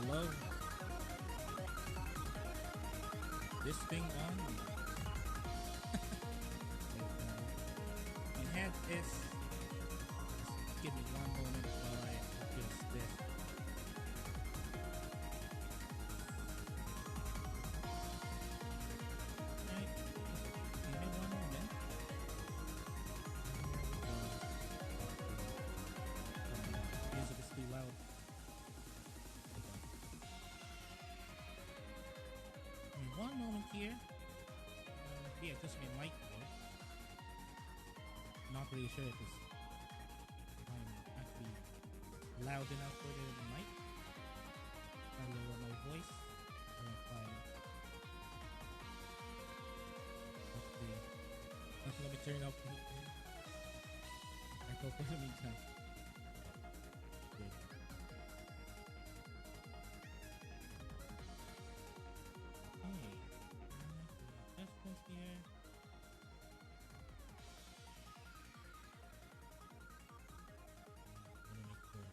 love this thing on. My head is. Just give me one moment while I adjust this. Alright, give me one moment. Music is too loud. One moment here. Yeah, just my mic though. Not really sure if I'm actually loud enough for the mic. I lower my voice. Or if I okay, let me turn up. I go for the meantime. Good. Adjustments here. I'm gonna make sure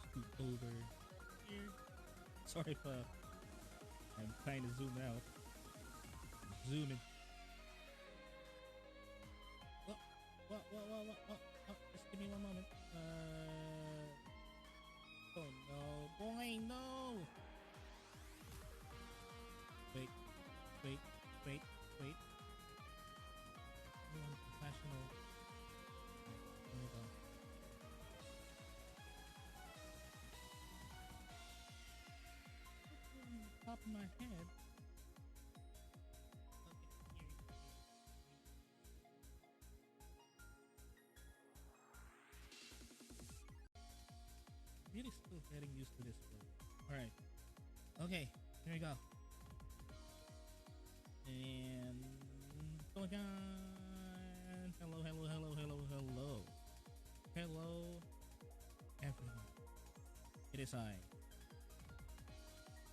scoot over here. Sorry if I'm trying to zoom out. Zooming. What? Just give me one moment. Oh no, boy, no! Wait. You want professional. Here we go. Top of my head. Okay, here. Really still getting used to this one. Alright. Okay, here we go. And hello everyone. It is I,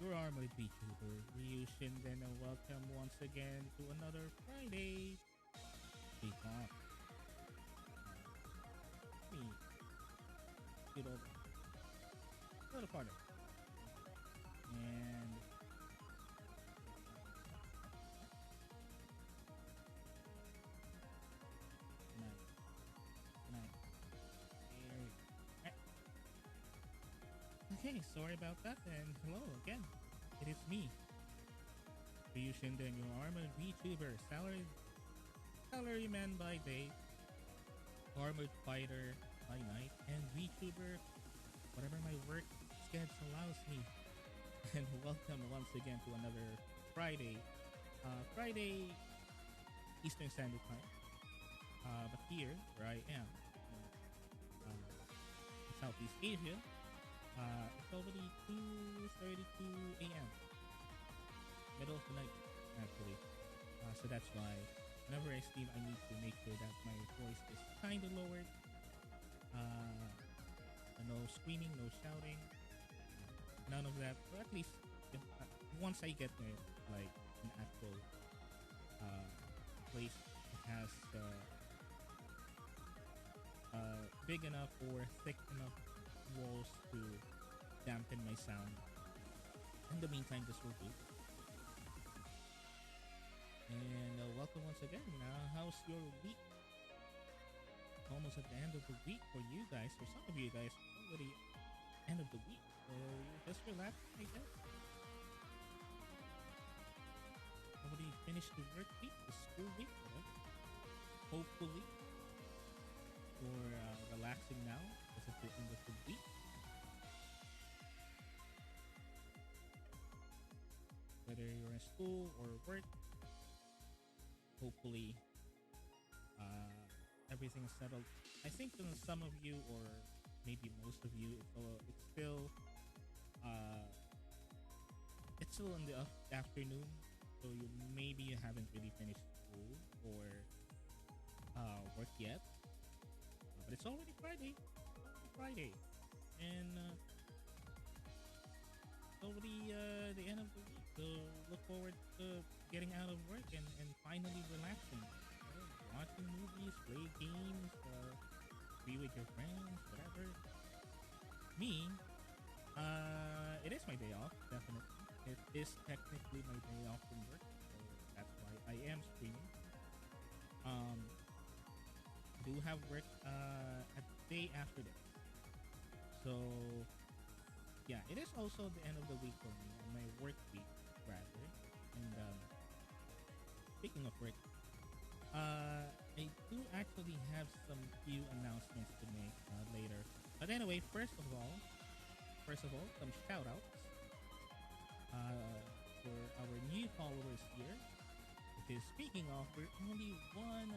your armored VTuber, Ryu Shinden, and welcome once again to another Friday Speak Talk. Let me get over a little farther. And okay, sorry about that, and hello again. It is me, Ryu Shinden, your armored VTuber, salaryman by day, armored fighter by night, and VTuber, whatever my work schedule allows me. And welcome once again to another Friday Eastern Standard Time. But here, where I am, in Southeast Asia, it's already 2:32 a.m. Middle of the night, actually. So that's why whenever I stream, I need to make sure that my voice is kind of lowered. No screaming, no shouting, none of that. Or at least once I get there, like an actual place that has big enough or thick enough walls to dampen my sound. In the meantime, this will do. And welcome once again. How's your week? Almost at the end of the week for you guys. For some of you guys, already end of the week. So you just relax, I guess. Already finished the work week, the school week, whatever. Hopefully, you're relaxing now because it's the end of the week. Whether you're in school or work, hopefully everything's settled. I think that some of you, or maybe most of you, it's still in the afternoon, so maybe you haven't really finished school or work yet. But it's already Friday, and it's already the end of the week. So look forward to getting out of work and finally relaxing. Watching movies, play games, be with your friends, whatever. Me, it is day off, definitely. It is technically my day off from work, so that's why I am streaming. Um, do have work a day after this. So yeah, it is also the end of the week for me, my work week rather. And speaking of work, I do actually have some few announcements to make later. But anyway, first of all, some shout outs for our new followers here. Because speaking of, we're only one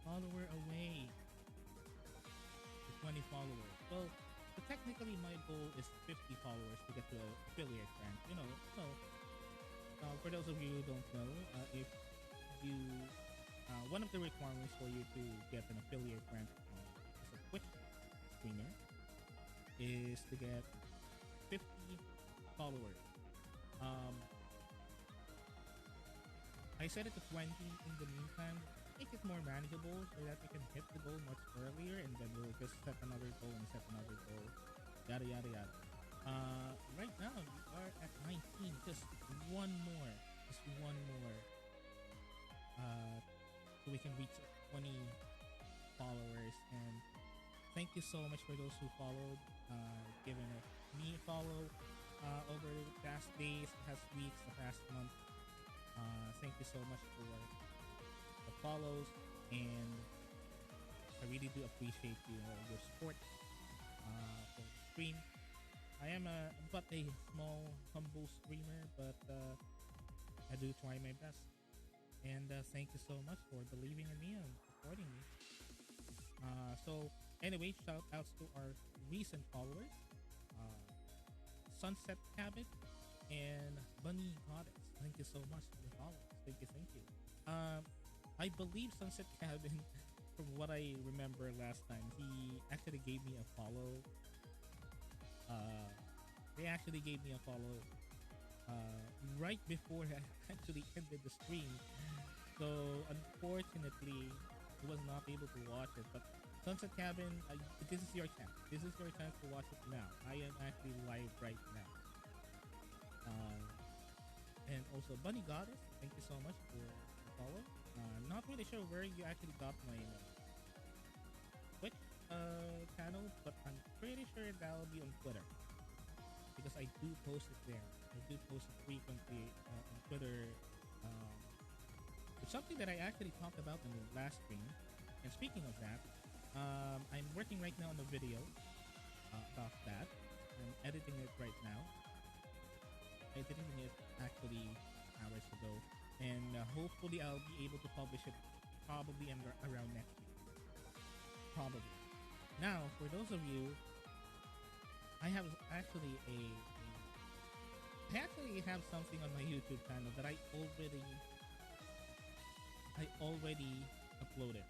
follower away to 20 followers. Well, so technically, my goal is 50 followers to get to an affiliate rank. For those of you who don't know, if you one of the requirements for you to get an affiliate rank as a Twitch streamer is to get 50 followers. Um, I set it to 20 in the meantime. Make it more manageable so that we can hit the goal much earlier, and then we'll just set another goal and set another goal. Yada yada yada. Right now we are at 19. Just one more. Just one more. So we can reach 20 followers. And thank you so much for those who followed, giving me a follow over the past days, the past weeks, the past month. Thank you so much for the follows, and I really do appreciate your support for the stream. I am but a small, humble streamer, but I do try my best. And thank you so much for believing in me and supporting me. So anyway, shout outs to our recent followers, Sunset Cabin and Bunny Goddess. Thank you so much for the follows. Thank you. I believe Sunset Cabin, from what I remember last time, he actually gave me a follow. They actually gave me a follow right before I actually ended the stream. So unfortunately, I was not able to watch it. But Sunset Cabin, this is your chance. This is your chance to watch it now. I am actually live right now. And also Bunny Goddess, thank you so much for the follow. Not really sure where you actually got my Twitch channel, but I'm pretty sure that'll be on Twitter, because I do post it there. I do post it frequently on Twitter. It's something that I actually talked about in the last stream. And speaking of that, I'm working right now on a video about that. I'm editing it right now. I did it actually hours ago, and hopefully I'll be able to publish it probably around next week. Probably. Now, for those of you, I have actually I actually have something on my YouTube channel that I already uploaded.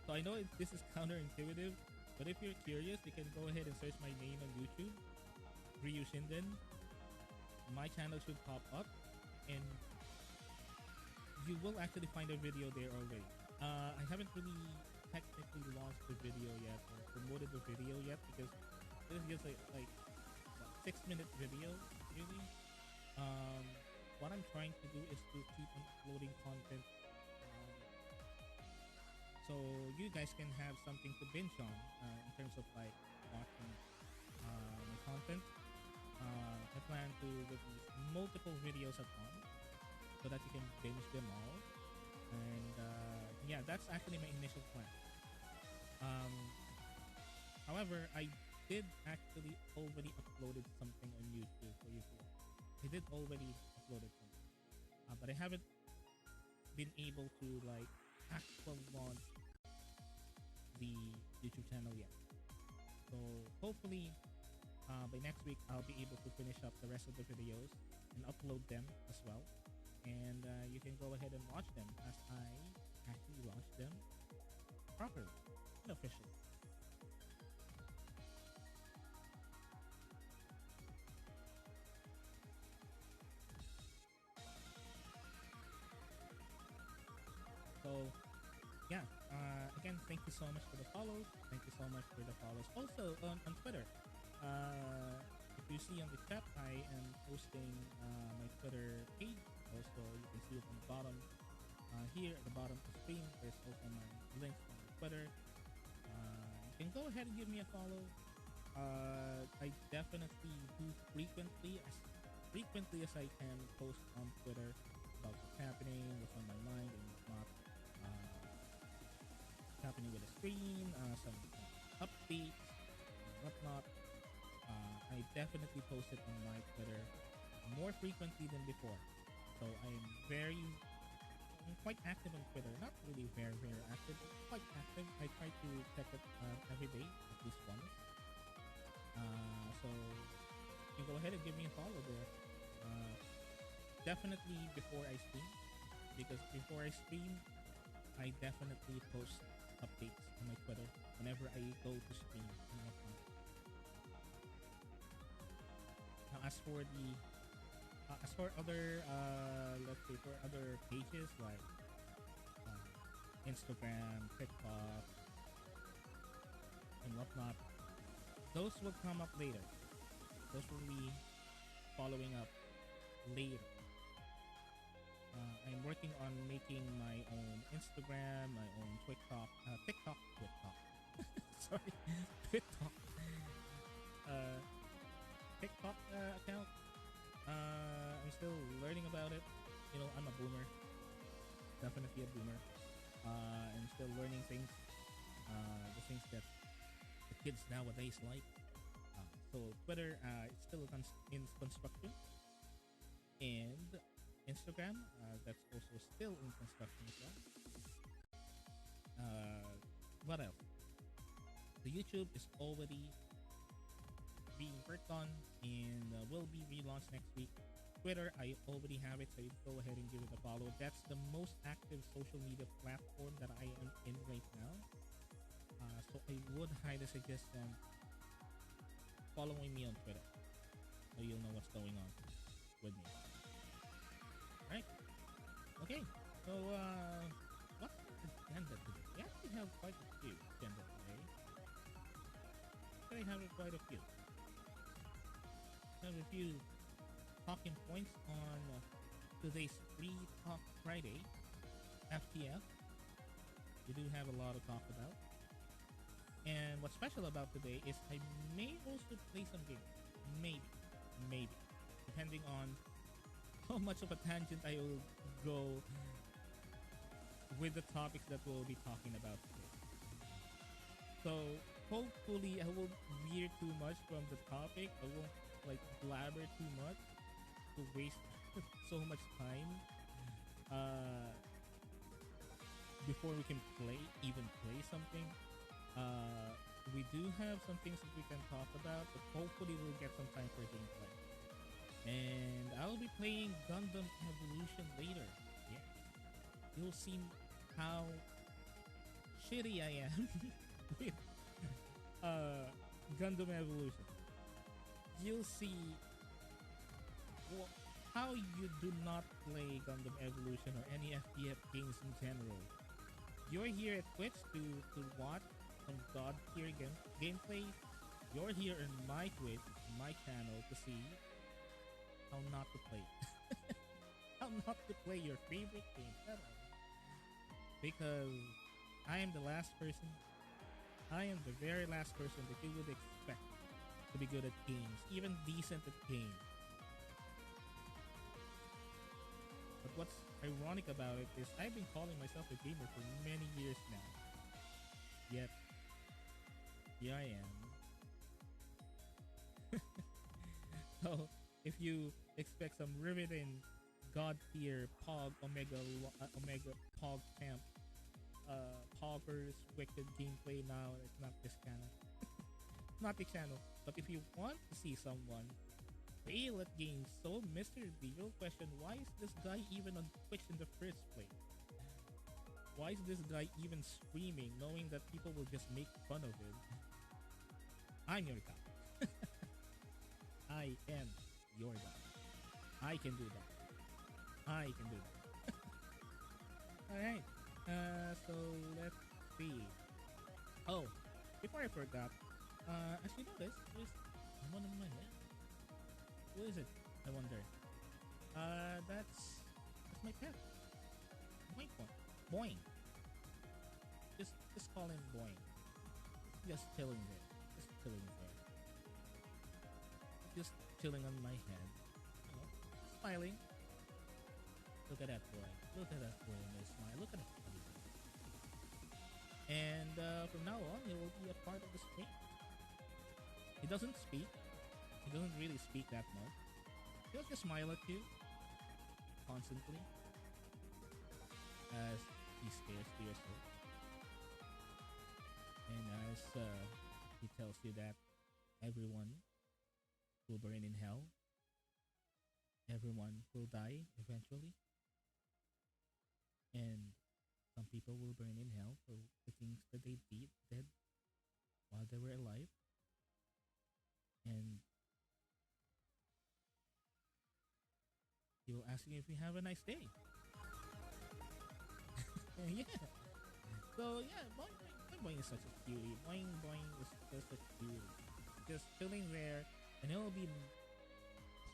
So I know this is counterintuitive, but if you're curious, you can go ahead and search my name on YouTube, Ryu Shinden. My channel should pop up, and you will actually find a video there already. I haven't really technically launched the video yet or promoted the video yet, because it is just like 6-minute video really. What I'm trying to do is to keep on uploading content, so you guys can have something to binge on in terms of like watching my content. I plan to release multiple videos at once so that you can binge them all. And yeah, that's actually my initial plan. However, I did actually already uploaded something on YouTube for you to watch. I did already uploaded something, but I haven't been able to like actual launch the YouTube channel yet. So hopefully by next week I'll be able to finish up the rest of the videos and upload them as well, and you can go ahead and watch them as I actually launch them properly and officially. So yeah, again, thank you so much for the follows. Thank you so much for the follows. Also on Twitter, if you see on the chat, I am posting my Twitter page. Also, you can see it on the bottom. Here at the bottom of the screen, there's also my links on my Twitter. You can go ahead and give me a follow. I definitely do frequently as I can post on Twitter about what's happening, what's on my mind, and what's not. What's happening with the stream, some updates, and whatnot. I definitely post it on my Twitter more frequently than before. So I'm quite active on Twitter. Not really very, very active, but quite active. I try to check it every day, at least once. So you can go ahead and give me a follow there. Definitely before I stream, because before I stream, I definitely post updates on my Twitter whenever I go to stream and whatnot. Now, as for other let's say for other pages like Instagram, TikTok, and whatnot, those will come up later. Those will be following up later. I'm working on making my own Instagram, my own TikTok, sorry, TikTok, TikTok account. I'm still learning about it. You know, I'm a boomer, definitely a boomer. I'm still learning things, the things that the kids nowadays like. So Twitter, it's still in construction, and Instagram, that's also still in construction as well. What else? The YouTube is already being worked on and will be relaunched next week. Twitter, I already have it, so you go ahead and give it a follow. That's the most active social media platform that I am in right now. So I would highly suggest them following me on Twitter, so you'll know what's going on with me. Right? Okay. So what's the agenda today? We actually have quite a few agenda today. I have quite a few. I have a few talking points on today's Free Talk Friday, FTF. We do have a lot to talk about. And what's special about today is I may also play some games. Maybe. Depending on how much of a tangent I will go with the topics that we'll be talking about today. So hopefully I won't veer too much from the topic. I won't blabber too much to waste so much time before we can even play something. We do have some things that we can talk about, but hopefully we'll get some time for gameplay. And I'll be playing Gundam Evolution later. Yeah, you'll see how shitty I am with Gundam Evolution. You'll see how you do not play Gundam Evolution or any FTF games in general. You're here at Twitch to watch some god tier gameplay. You're here in my Twitch, my channel, to see how not to play. How not to play your favorite game ever. Because I am the last person. I am the very last person that you would expect to be good at games, even decent at games. But what's ironic about it is I've been calling myself a gamer for many years now. Yet, here I am. So, if you expect some riveting god tier Pog Omega Pog Camp Poggers wicked gameplay now, it's not this channel. Not the channel. But if you want to see someone fail at games so miserably, you'll question, why is this guy even on Twitch in the first place? Why is this guy even streaming knowing that people will just make fun of him? I'm your guy. I am your guy. I can do that. I can do that. Alright. So let's see. Oh, before I forgot, as you notice, there's one on my head. Who is it? I wonder. That's my pet. Boing boing. Boing. Just call him Boing. Just chilling there. Just chilling there. Just chilling on my head. You know, smiling. Look at that boy. Look at that boy and his smile. Look at that boy. And from now on, he will be a part of the stream. He doesn't speak. He doesn't really speak that much. He'll just smile at you constantly as he stares to your soul. And as he tells you that everyone will burn in hell, everyone will die eventually, and some people will burn in hell for the things that they did while they were alive. And he will ask you if you have a nice day. Yeah. So yeah, Boing Boing, Boing is such a cutie. Boing Boing is just a cutie. Just chilling there, and he'll be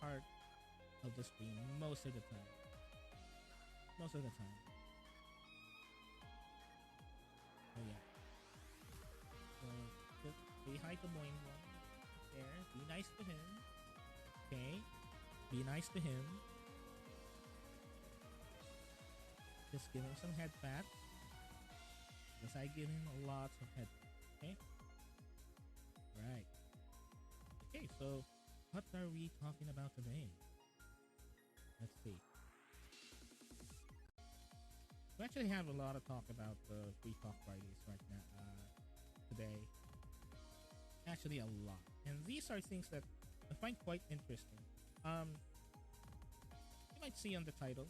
part of the stream most of the time. Most of the time. So yeah. So just say hi to Boing Boing. There, be nice to him. Okay, be nice to him. Just give him some head pats. Because I give him lots of head pats. Okay? Right. Okay, so what are we talking about today? Let's see. We actually have a lot of talk about the Free Talk Fridays right now. Today. Actually, a lot. And these are things that I find quite interesting. You might see on the title.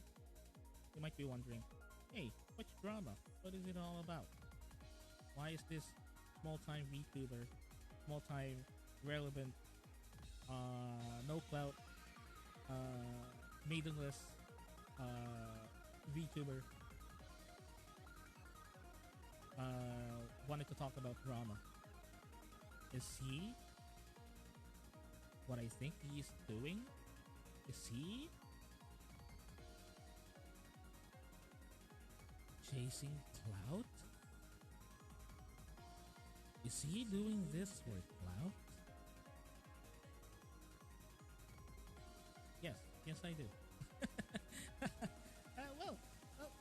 You might be wondering, hey, which drama? What is it all about? Why is this small-time VTuber, small-time relevant, no clout, maidenless VTuber wanted to talk about drama? Is he what I think he is doing? Is he chasing clout? Is he doing this for clout? Yes, yes I do. Well,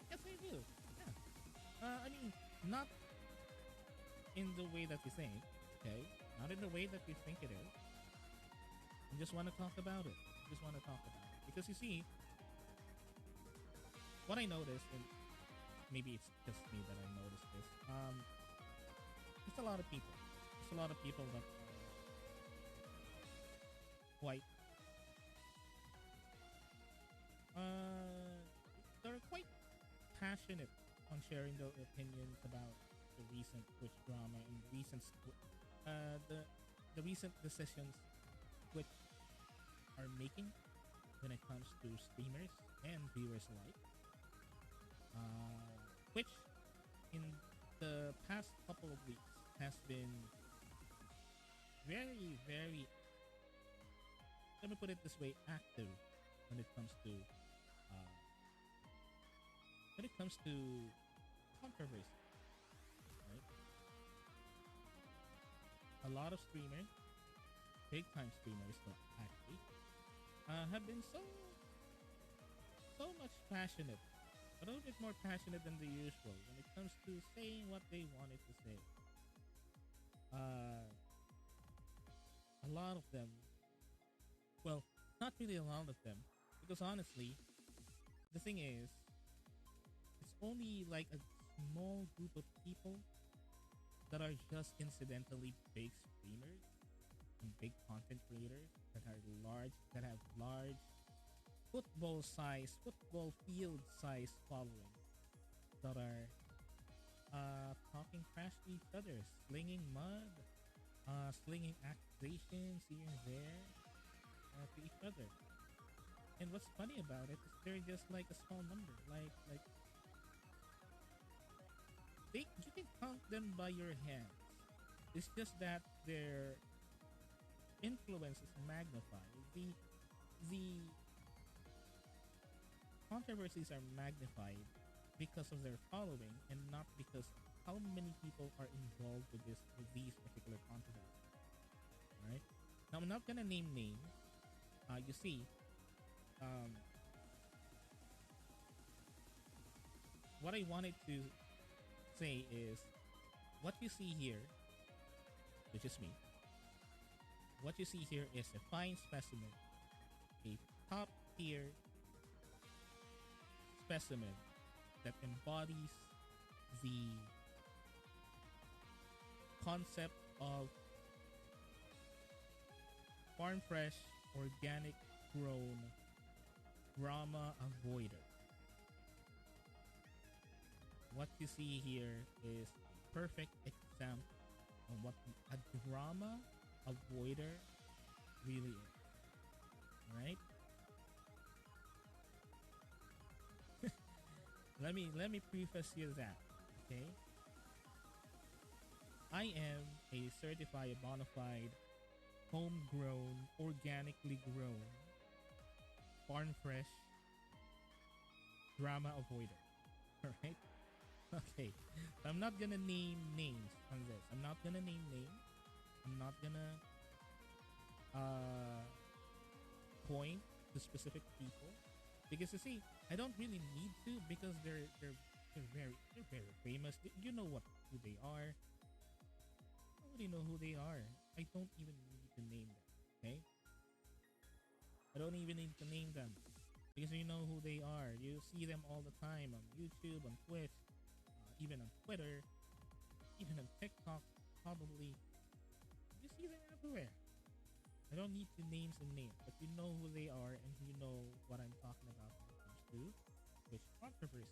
yes I do. Yeah. I mean, not in the way that you think, okay? Not in the way that you think it is. I just want to talk about it. Just want to talk about it. Because you see, what I noticed, and maybe it's just me that I noticed this, there's a lot of people. There's a lot of people that are quite they're quite passionate on sharing their opinions about the recent Twitch drama and the recent decisions Twitch are making when it comes to streamers and viewers alike. Twitch in the past couple of weeks has been very, very, let me put it this way, active when it comes to controversy, right? A lot of streamers, big time streamers actually, have been so much passionate, a little bit more passionate than the usual when it comes to saying what they wanted to say. A lot of them, well, not really a lot of them, because honestly, the thing is, it's only like a small group of people that are just incidentally big streamers and big content creators that have large football field size following that are talking trash to each other, slinging mud, slinging accusations here and there to each other. And what's funny about it is they're just like a small number, like you can count them by your hands. It's just that their influence is magnified. the controversies are magnified because of their following and not because how many people are involved with these particular controversies. Right? Now I'm not gonna name names. You see, um, what I wanted to say is what you see here, which is me. What you see here is a fine specimen, a top tier specimen that embodies the concept of farm fresh, organic grown drama avoider. What you see here is a perfect example of what a drama avoider really is. Right? let me preface you that, okay? I am a certified bona fide homegrown, organically grown, farm fresh drama avoider. Alright? Okay. So I'm not gonna name names on this. I'm not gonna name names. I'm not gonna point to specific people. Because you see, I don't really need to because they're very famous. You know who they are. I already know who they are. I don't even need to name them. Okay? I don't even need to name them because you know who they are. You see them all the time on YouTube, on Twitch, even on Twitter, even on TikTok. Probably, you see them everywhere. I don't need to name some names, but you know who they are and you know what I'm talking about when it comes to which controversy.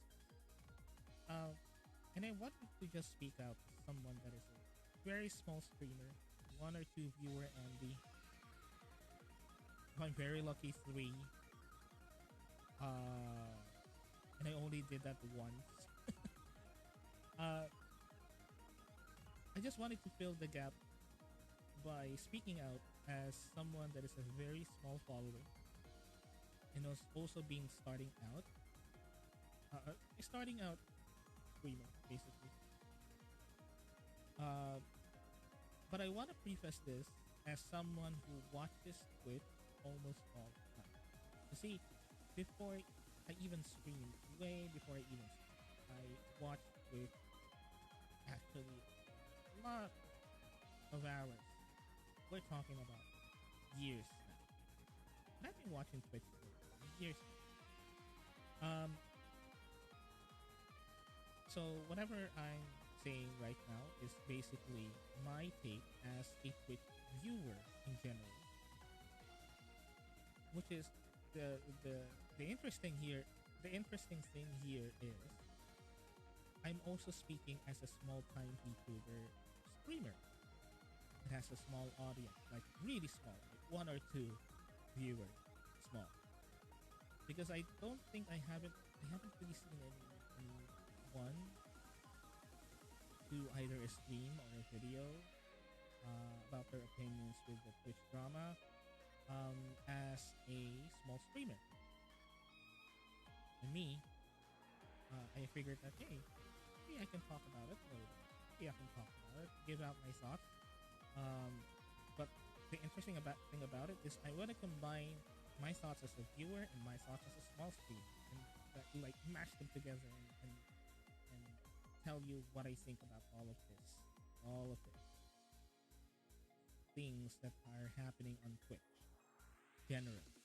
And I wanted to just speak out to someone that is a very small streamer, 1 or 2 viewer envy. I'm very lucky 3. And I only did that once. I just wanted to fill the gap by speaking out as someone that is a very small following and was also being starting out streamer basically. But I want to preface this as someone who watches Twitch almost all the time. You see, before I even streamed, way before I even streamed, I watched Twitch actually a lot of hours. We're talking about years now. And I've been watching Twitch for years now. So whatever I'm saying right now is basically my take as a Twitch viewer in general. Which is the interesting here. The interesting thing here is I'm also speaking as a small-time VTuber streamer. It has a small audience, like really small, like 1 or 2 viewers, small. Because I don't think I haven't really seen anyone do either a stream or a video about their opinions with the Twitch drama as a small streamer. And me, I figured that hey, maybe I can talk about it a little bit. Maybe I can talk about it, give out my thoughts. But the interesting thing about it is I want to combine my thoughts as a viewer and my thoughts as a small streamer and like mash them together and tell you what I think about all of this things that are happening on Twitch generally.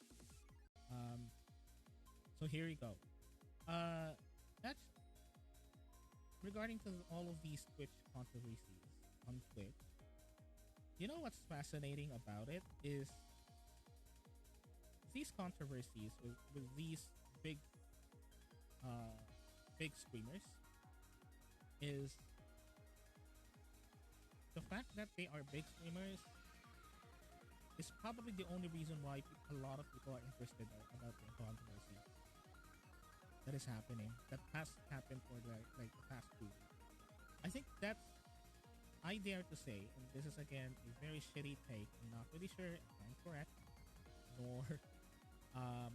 So here we go. That's regarding to all of these Twitch controversies on Twitch. You know what's fascinating about it is these controversies with these big streamers is the fact that they are big streamers is probably the only reason why a lot of people are interested about the controversy that is happening, that has happened for the past 2 weeks. I think that's, I dare to say, and this is again a very shitty take, I'm not really sure if I'm correct, nor Um,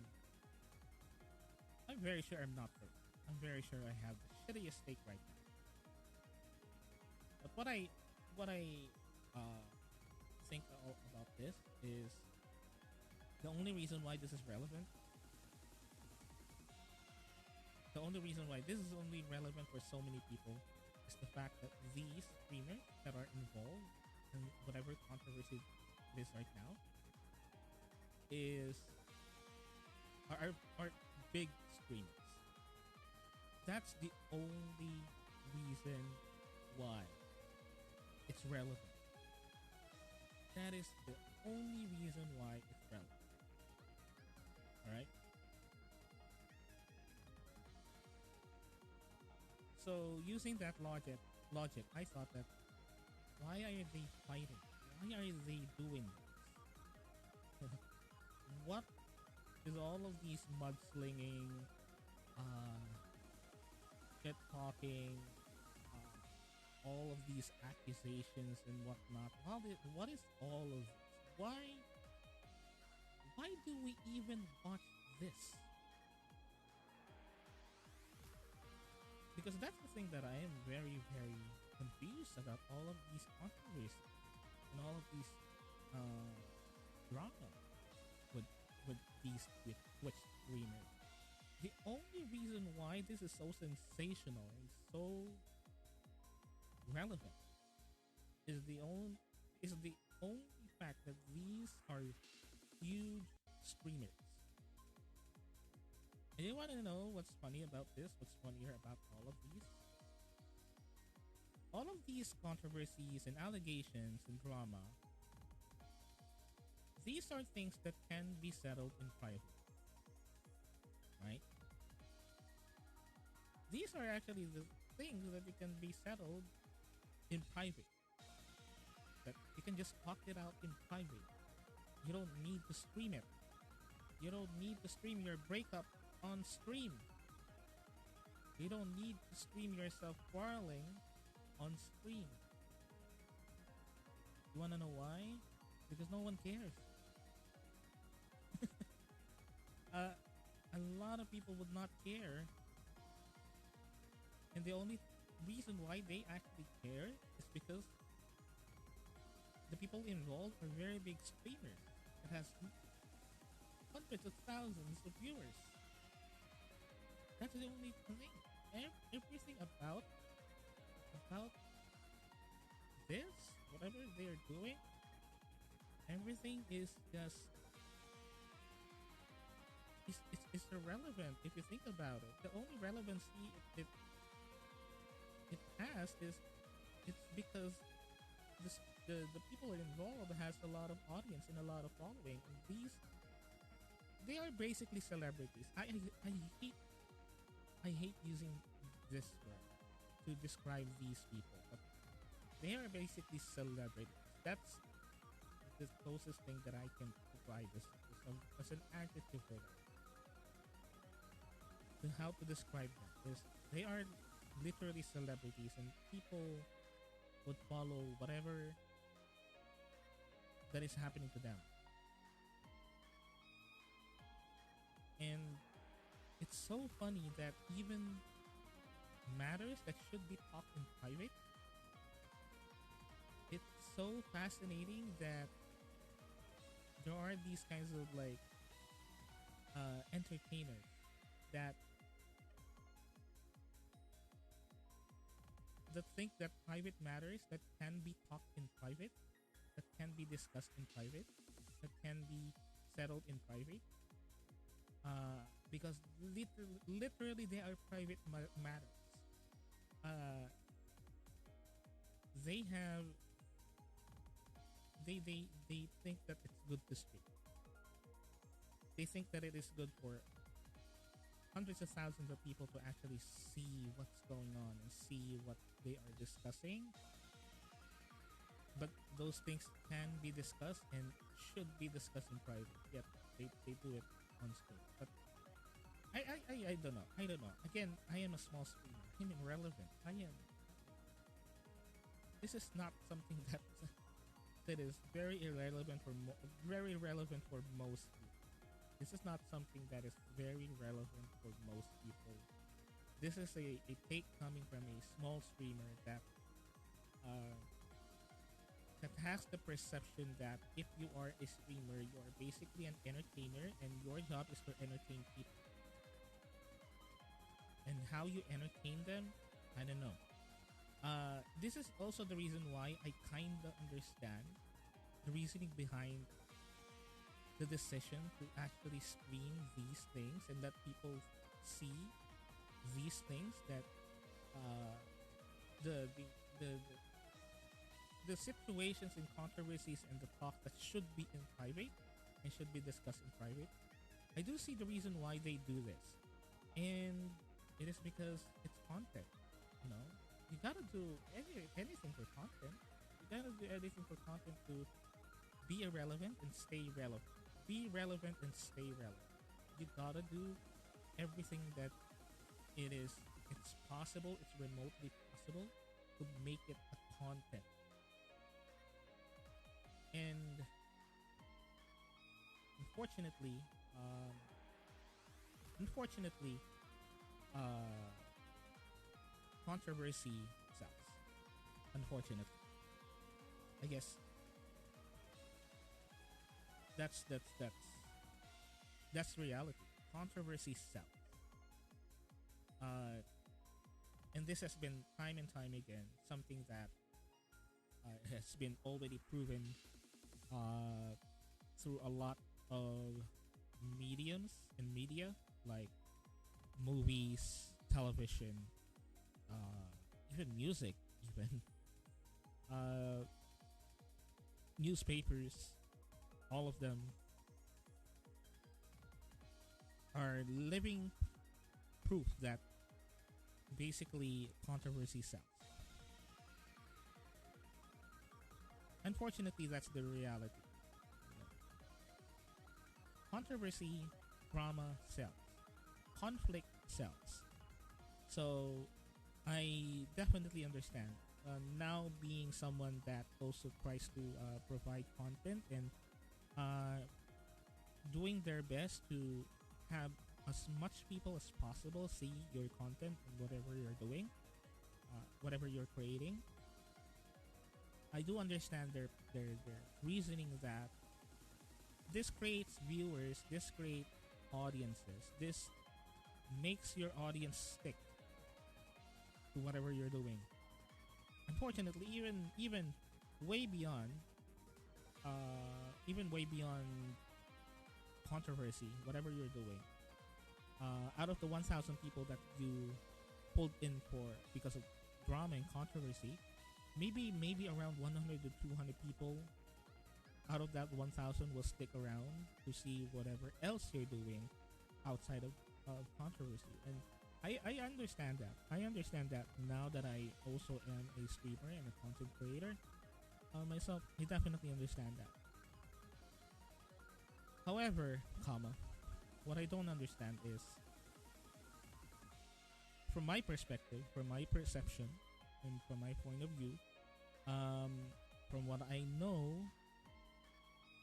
I'm very sure I'm not perfect. I'm very sure I have the shittiest take right now. But what I uh, think about this is the only reason why this is relevant. The only reason why this is only relevant for so many people is the fact that these streamers that are involved in whatever controversy it is right now is are big streamers. That's the only reason why it's relevant. That is the only reason why it's relevant. All right. So using that logic, I thought that why are they fighting? Why are they doing this? What is all of these mudslinging, uh, shit talking, all of these accusations and whatnot? What is all of this? Why do we even watch this? Because that's the thing that I am very, very confused about all of these controversies and all of these uh, drama with these Twitch streamers. The only reason why this is so sensational and so relevant is the only fact that these are huge streamers. And you want to know what's funny about this? What's funnier about all of these? All of these controversies and allegations and drama, these are things that can be settled in private, right? These are actually the things that can be settled in private. That you can just talk it out in private. You don't need to stream it. You don't need to stream your breakup on stream. You don't need to stream yourself quarreling on stream. You wanna know why? Because no one cares. A lot of people would not care, and the only reason why they actually care is because the people involved are very big streamers. It has hundreds of thousands of viewers. That's the only thing. Everything about this, whatever they're doing, everything is just it's irrelevant if you think about it. The only relevancy it has is it's because the people involved has a lot of audience and a lot of following, and they are basically celebrities. I hate using this word to describe these people, but they are basically celebrities. That's the closest thing that I can provide as an adjective for them. To how to describe them is they are literally celebrities, and people would follow whatever that is happening to them. And it's so funny that even matters that should be talked in private, it's so fascinating that there are these kinds of like entertainers that think that private matters that can be talked in private, that can be discussed in private, that can be settled in private, because literally they are private matters. Uh, they have they think that it's good to speak. They think that it is good for hundreds of thousands of people to actually see what's going on and see what they are discussing. But those things can be discussed and should be discussed in private. Yet they do it on screen. But I don't know. I don't know. Again, I am a small streamer. I'm irrelevant. This is not something that is very irrelevant for very relevant for most people. This is not something that is very relevant for most people. This is a take coming from a small streamer uh, that has the perception that if you are a streamer, you are basically an entertainer and your job is to entertain people. And how you entertain them, I don't know. This is also the reason why I kinda understand the reasoning behind the decision to actually stream these things and let people see these things that uh, the, the the the the situations and controversies and the talk that should be in private and should be discussed in private. I do see the reason why they do this, and it is because it's content. You know, you gotta do anything for content. You gotta do anything for content to be irrelevant and stay relevant. Be relevant and stay relevant. You gotta do everything that it's possible, it's remotely possible to make it a content. And unfortunately, um, unfortunately, uh, controversy sells. Unfortunately, I guess that's reality. Controversy sells. Uh, and this has been time and time again something that has been already proven uh, through a lot of mediums and media like movies, television, even music, even uh, newspapers. All of them are living proof that basically controversy sells. Unfortunately, that's the reality. Controversy, drama sells. Conflict sells. So I definitely understand. Now being someone that also tries to provide content and doing their best to have as much people as possible see your content and whatever you're doing, whatever you're creating. I do understand their reasoning that this creates viewers, this creates audiences, this makes your audience stick to whatever you're doing. Unfortunately, even way beyond, even way beyond controversy, whatever you're doing, out of the 1,000 people that you pulled in for because of drama and controversy, maybe around 100 to 200 people out of that 1,000 will stick around to see whatever else you're doing outside of controversy. And I understand that. I understand that now that I also am a streamer and a content creator myself. I definitely understand that. However, what I don't understand is, from my perspective, from my perception, and from my point of view, from what I know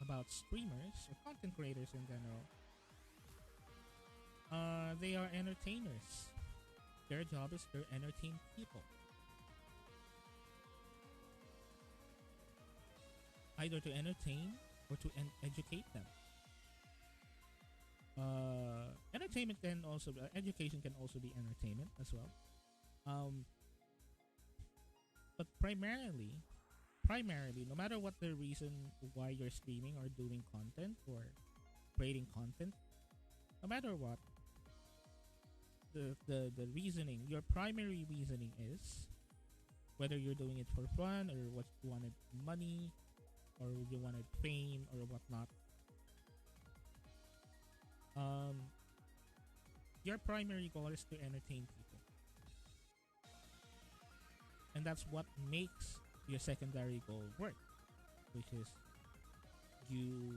about streamers or content creators in general, they are entertainers. Their job is to entertain people. Either to entertain or to educate them. Entertainment can also education can also be entertainment as well. But primarily, no matter what the reason why you're streaming or doing content or creating content, no matter what, the reasoning, your primary reasoning is whether you're doing it for fun or what you wanted money or you wanted fame or whatnot. Your primary goal is to entertain people, and that's what makes your secondary goal work, which is you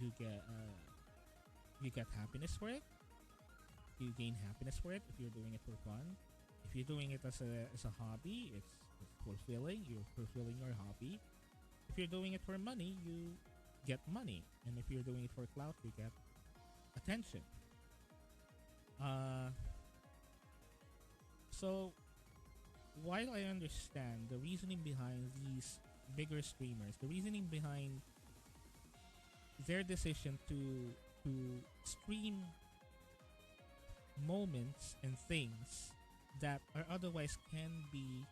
you get happiness for it. You gain happiness for it if you're doing it for fun. If you're doing it as a hobby, it's fulfilling. You're fulfilling your hobby. If you're doing it for money, you get money, and if you're doing it for clout, you get attention. Uh, so while I understand the reasoning behind these bigger streamers, the reasoning behind their decision to stream moments and things that are otherwise can be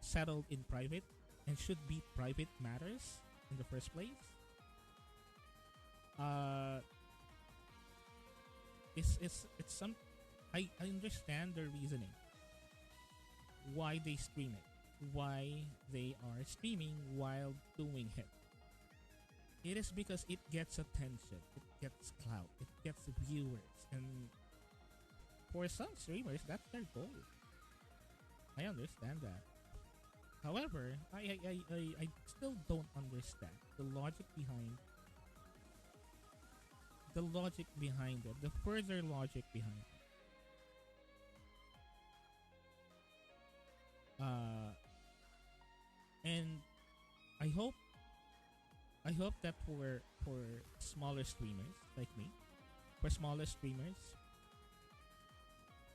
settled in private and should be private matters in the first place. Uh, it's some I understand their reasoning why they stream it, why they are streaming while doing it. It is because it gets attention, it gets clout, it gets viewers, and for some streamers, that's their goal. I understand that. However, I still don't understand the logic behind it, the further logic behind it. And I hope that for smaller streamers like me, for smaller streamers,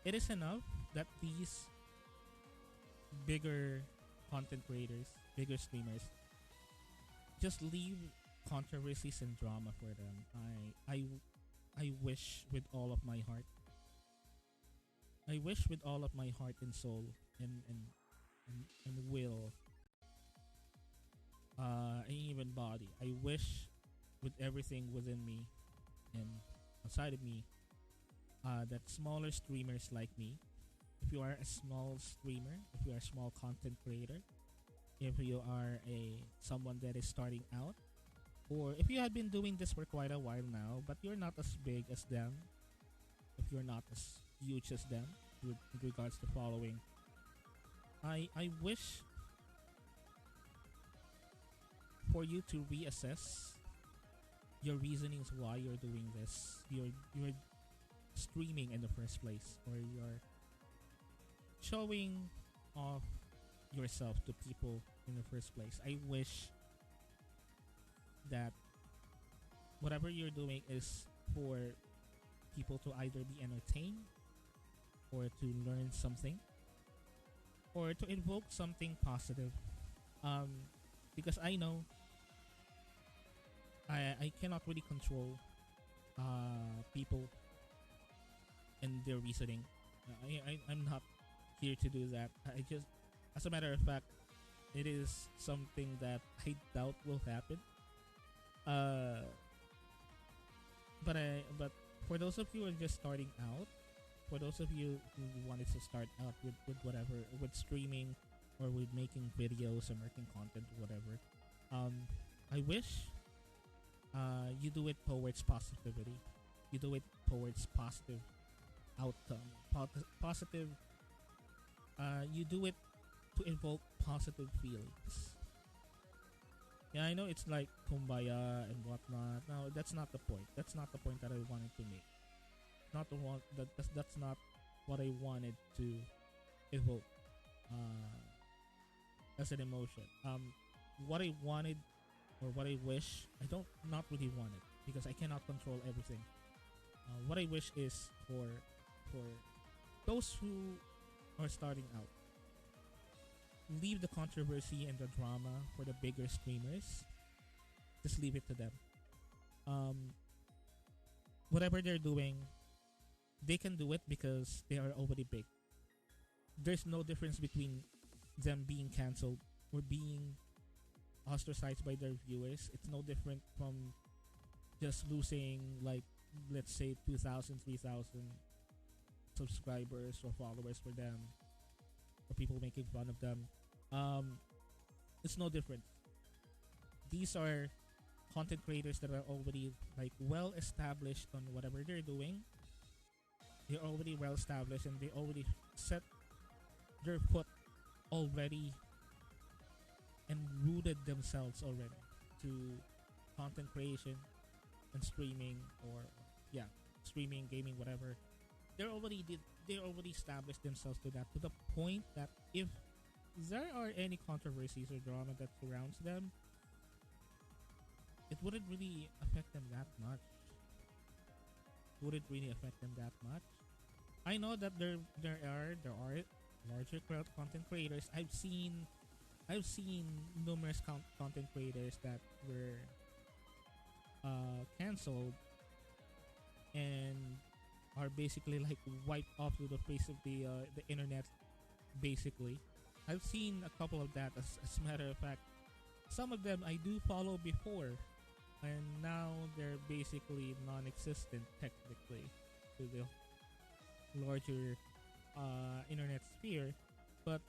it is enough that these bigger content creators, bigger streamers, just leave controversies and drama for them. I wish with all of my heart. I wish with all of my heart and soul and will, and even body. I wish with everything within me and outside of me, that smaller streamers like me, if you are a small streamer, if you are a small content creator, if you are a someone that is starting out, or if you have been doing this for quite a while now, but you're not as big as them, if you're not as huge as them with regards to following, I wish for you to reassess your reasonings why you're doing this. You're streaming in the first place, or you're showing off yourself to people in the first place. I wish that whatever you're doing is for people to either be entertained or to learn something or to invoke something positive. Because I know I cannot really control people and their reasoning. I'm not here to do that. I just, as a matter of fact, it is something that I doubt will happen. But for those of you who are just starting out, for those of you who wanted to start out with whatever, with streaming or with making videos or making content, whatever, I wish you do it towards positivity. You do it towards positive outcome, positive. You do it to invoke positive feelings. Yeah, I know it's like kumbaya and whatnot. No, that's not the point. That's not the point that I wanted to make. Not the one that's not what I wanted to evoke as an emotion. What I wanted or what I wish, I don't not really want it because I cannot control everything. What I wish is for those who are starting out, leave the controversy and the drama for the bigger streamers. Just leave it to them. Whatever they're doing, they can do it because they are already big. There's no difference between them being cancelled or being ostracized by their viewers. It's no different from just losing, like, let's say 2,000, 3,000 subscribers or followers for them, or people making fun of them. It's no different. These are content creators that are already like well established on whatever they're doing. They're already well established and they already set their foot already and rooted themselves already to content creation and streaming, or streaming, gaming, whatever. They already established themselves to that, to the point that if there are any controversies or drama that surrounds them, it wouldn't really affect them that much. wouldn't really affect them that much. I know that there are larger content creators. I've seen numerous content creators that were canceled and are basically like wiped off to the face of the internet. Basically, I've seen a couple of that. As a matter of fact, some of them I do follow before, and now they're basically non-existent technically to the larger internet sphere. But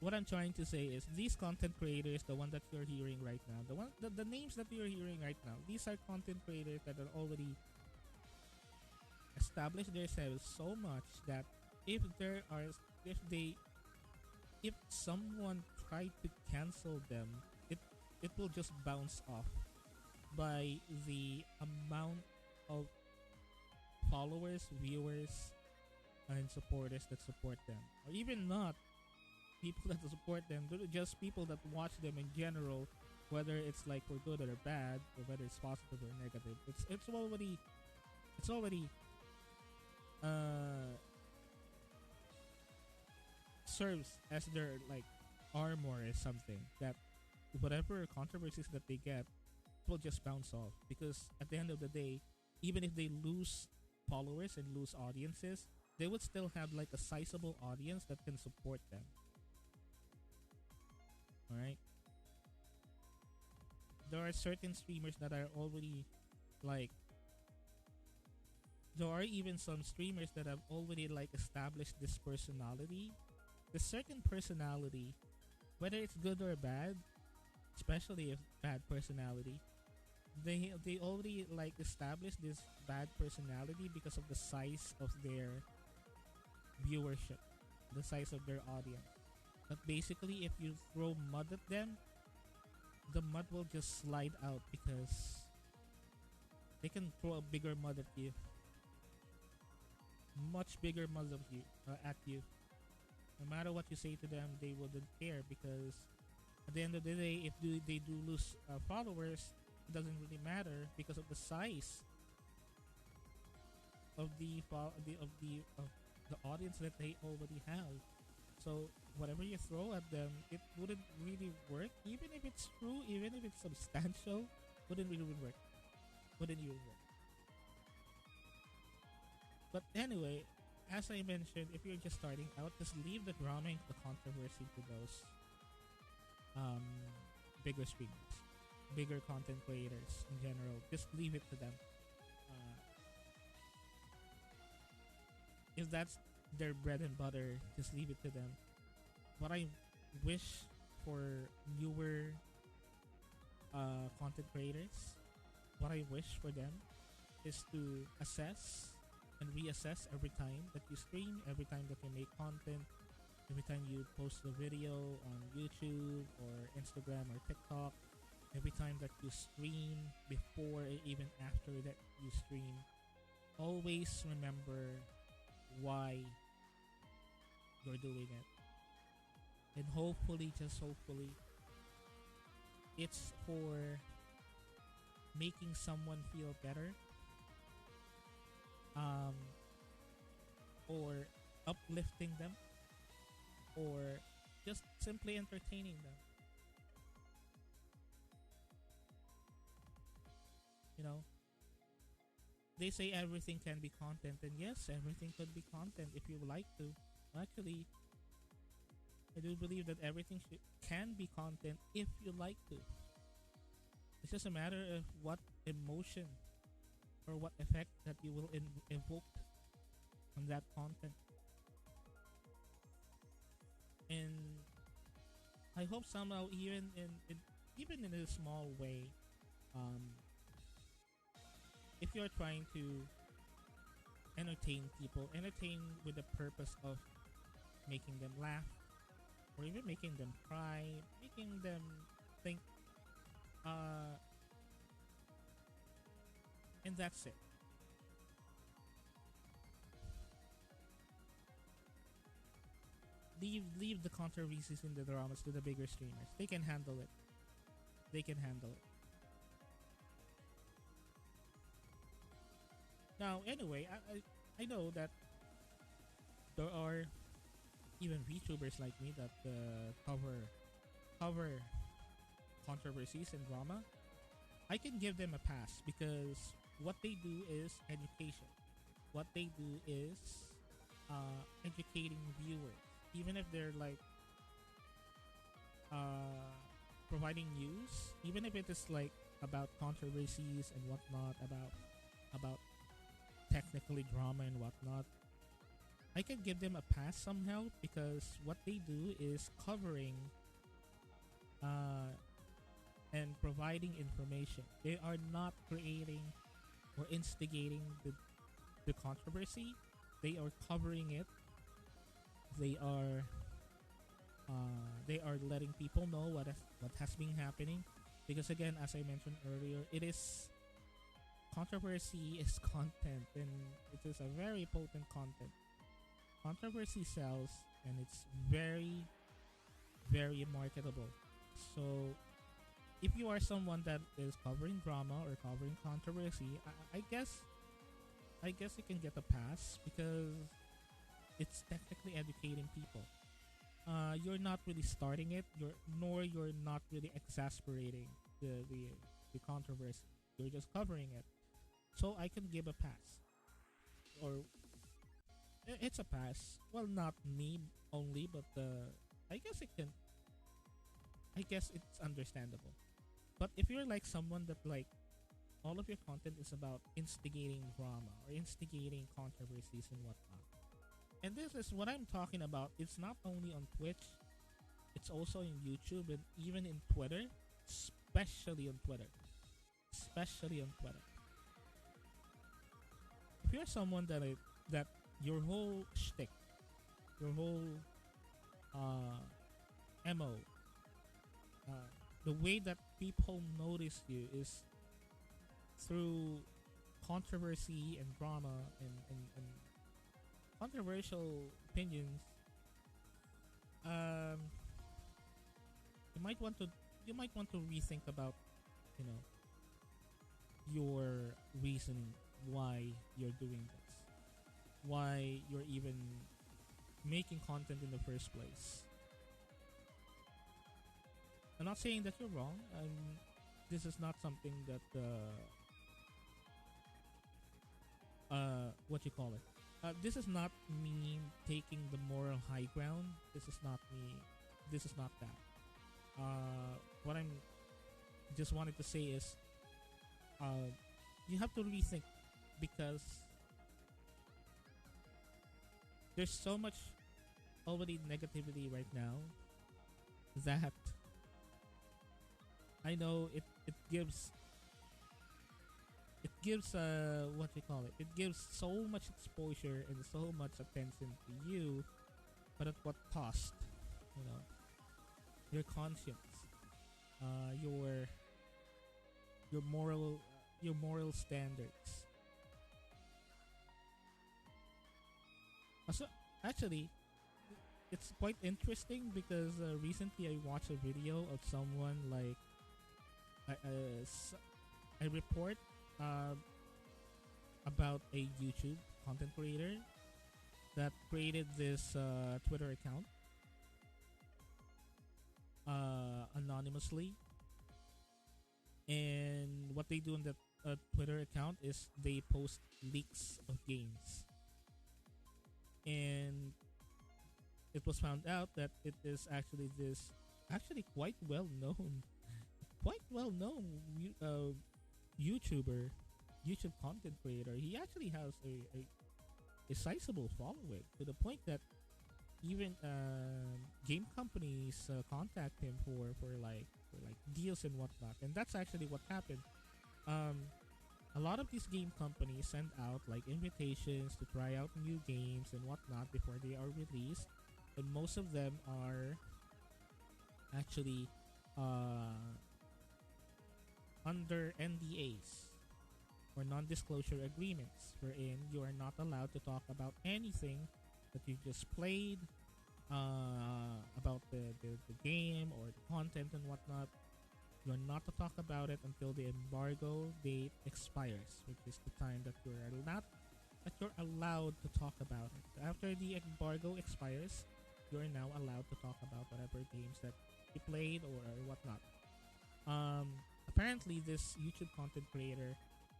what I'm trying to say is these content creators, the one that you're hearing right now, the names that you're hearing right now, these are content creators that are already established themselves so much that if there are if they if someone tried to cancel them, it it will just bounce off by the amount of followers, viewers, and supporters that support them, or even not people that support them, just people that watch them in general, whether it's like for good or bad, or whether it's positive or negative. It's already uh serves as their like armor or something that whatever controversies that they get will just bounce off, because at the end of the day, even if they lose followers and lose audiences, they would still have like a sizable audience that can support them. All right, there are certain streamers that are already like there are even some streamers that have already like established this personality, the certain personality, whether it's good or bad, especially if bad personality, they already like established this bad personality because of the size of their viewership, the size of their audience. But basically, if you throw mud at them, the mud will just slide out because they can throw a bigger mud at you, much bigger mud of you at you. No matter what you say to them, they wouldn't care, because at the end of the day, if they do lose followers, it doesn't really matter because of the size of the audience that they already have. So whatever you throw at them, it wouldn't really work, even if it's true, even if it's substantial, wouldn't really work. Wouldn't even work. But anyway, as I mentioned, if you're just starting out, just leave the drama and the controversy to those um, bigger streamers, bigger content creators in general. Just leave it to them. Uh, if that's their bread and butter, just leave it to them. What I wish for newer content creators, what I wish for them is to assess and reassess every time that you stream, every time that you make content, every time you post a video on YouTube or Instagram or TikTok, every time that you stream, before and even after that you stream, always remember why you're doing it. And hopefully, just hopefully, it's for making someone feel better, um, or uplifting them, or just simply entertaining them. You know, they say everything can be content, and yes, everything could be content if you like to. Actually, I do believe that everything can be content if you like to. It's just a matter of what emotion or what effect that you will evoke from that content. And I hope somehow, even in a small way, um, if you're trying to entertain people, entertain with the purpose of making them laugh, or even making them cry, making them think, and that's it. Leave the controversies and the dramas to the bigger streamers. They can handle it. They can handle it. Now, anyway, I know that there are even VTubers like me that cover controversies and drama. I can give them a pass because what they do is education. What they do is educating viewers, even if they're like uh, providing news, even if it is like about controversies and whatnot, about technically drama and whatnot. I can give them a pass somehow because what they do is covering uh, and providing information. They are not creating or instigating the controversy. They are covering it. They are they are letting people know what has been happening. Because again, as I mentioned earlier, it is controversy is content, and it is a very potent content. Controversy sells, and it's very very marketable. So if you are someone that is covering drama or covering controversy, I guess you can get a pass because it's technically educating people. You're not really starting it, you're not really exasperating the controversy. You're just covering it. So I can give a pass, or it's a pass. Well, not me only, but I guess it can. I guess it's understandable. But if you're like someone that like all of your content is about instigating drama or instigating controversies and whatnot, and this is what I'm talking about. It's not only on Twitch, it's also in YouTube and even in Twitter, especially on Twitter. Especially on Twitter. If you're someone that your whole shtick, your whole uh, mo, the way that people notice you is through controversy and drama and controversial opinions, um, you might want to rethink about, you know, your reasoning why you're doing this, why you're even making content in the first place. I'm not saying that you're wrong. This is not something that what you call it. This is not me taking the moral high ground. This is not me. This is not that. What I'm just wanted to say is, you have to rethink because there's so much already negativity right now that I know it gives what you call it. It gives so much exposure and so much attention to you, but at what cost? You know, your conscience, your your moral standards. So actually, it's quite interesting because recently I watched a video of someone like a report uh, about a YouTube content creator that created this Twitter account anonymously, and what they do on that Twitter account is they post leaks of games, and it was found out that it is actually this actually quite well known YouTuber, YouTube content creator. He actually has a sizable following to the point that even game companies contact him for like deals and whatnot. And that's actually what happened. A lot of these game companies send out like invitations to try out new games and whatnot before they are released, and most of them are actually under NDAs or non-disclosure agreements, wherein you are not allowed to talk about anything that you just played, about the game or the content and whatnot. You're not to talk about it until the embargo date expires, which is the time that you're allowed to talk about it. So after the embargo expires, you're now allowed to talk about whatever games that you played or whatnot. Apparently, this YouTube content creator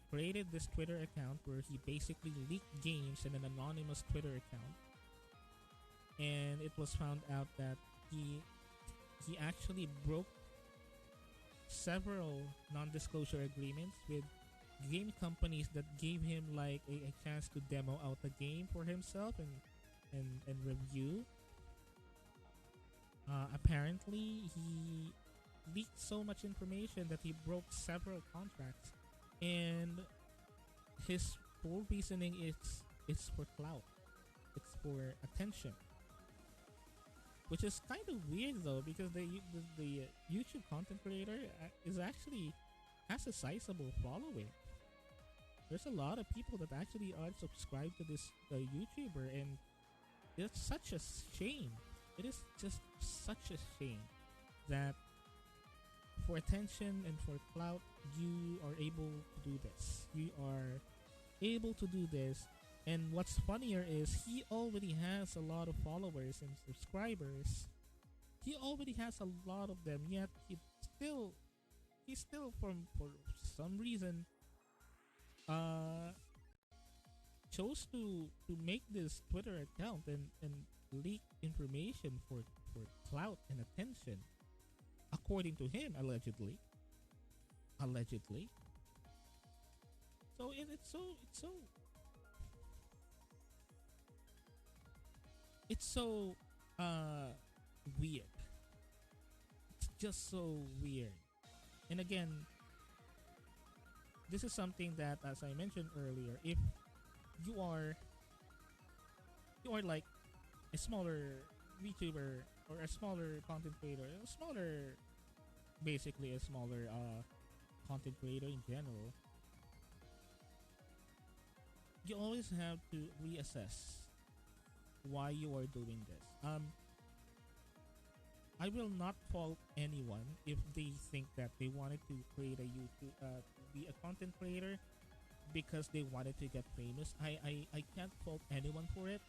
created this Twitter account where he basically leaked games in an anonymous Twitter account, and it was found out that he actually broke several non-disclosure agreements with game companies that gave him like a chance to demo out the game for himself and review. Apparently, he leaked so much information that he broke several contracts, and his whole reasoning is it's for clout, it's for attention, which is kind of weird though because the YouTube content creator is actually has a sizable following. There's a lot of people that actually are subscribed to this YouTuber, and it's such a shame. It is just such a shame that for attention and for clout, you are able to do this. You are able to do this. And what's funnier is he already has a lot of followers and subscribers. He already has a lot of them, yet he's still for some reason chose to make this Twitter account and leak information for clout and attention, according to him, allegedly. So it's so weird. It's just so weird. And again, this is something that, as I mentioned earlier, if you are like a smaller VTuber or a smaller content creator, basically a smaller content creator in general, you always have to reassess why you are doing this. I will not fault anyone if they think that they wanted to create a YouTube, be a content creator because they wanted to get famous. I can't fault anyone for it.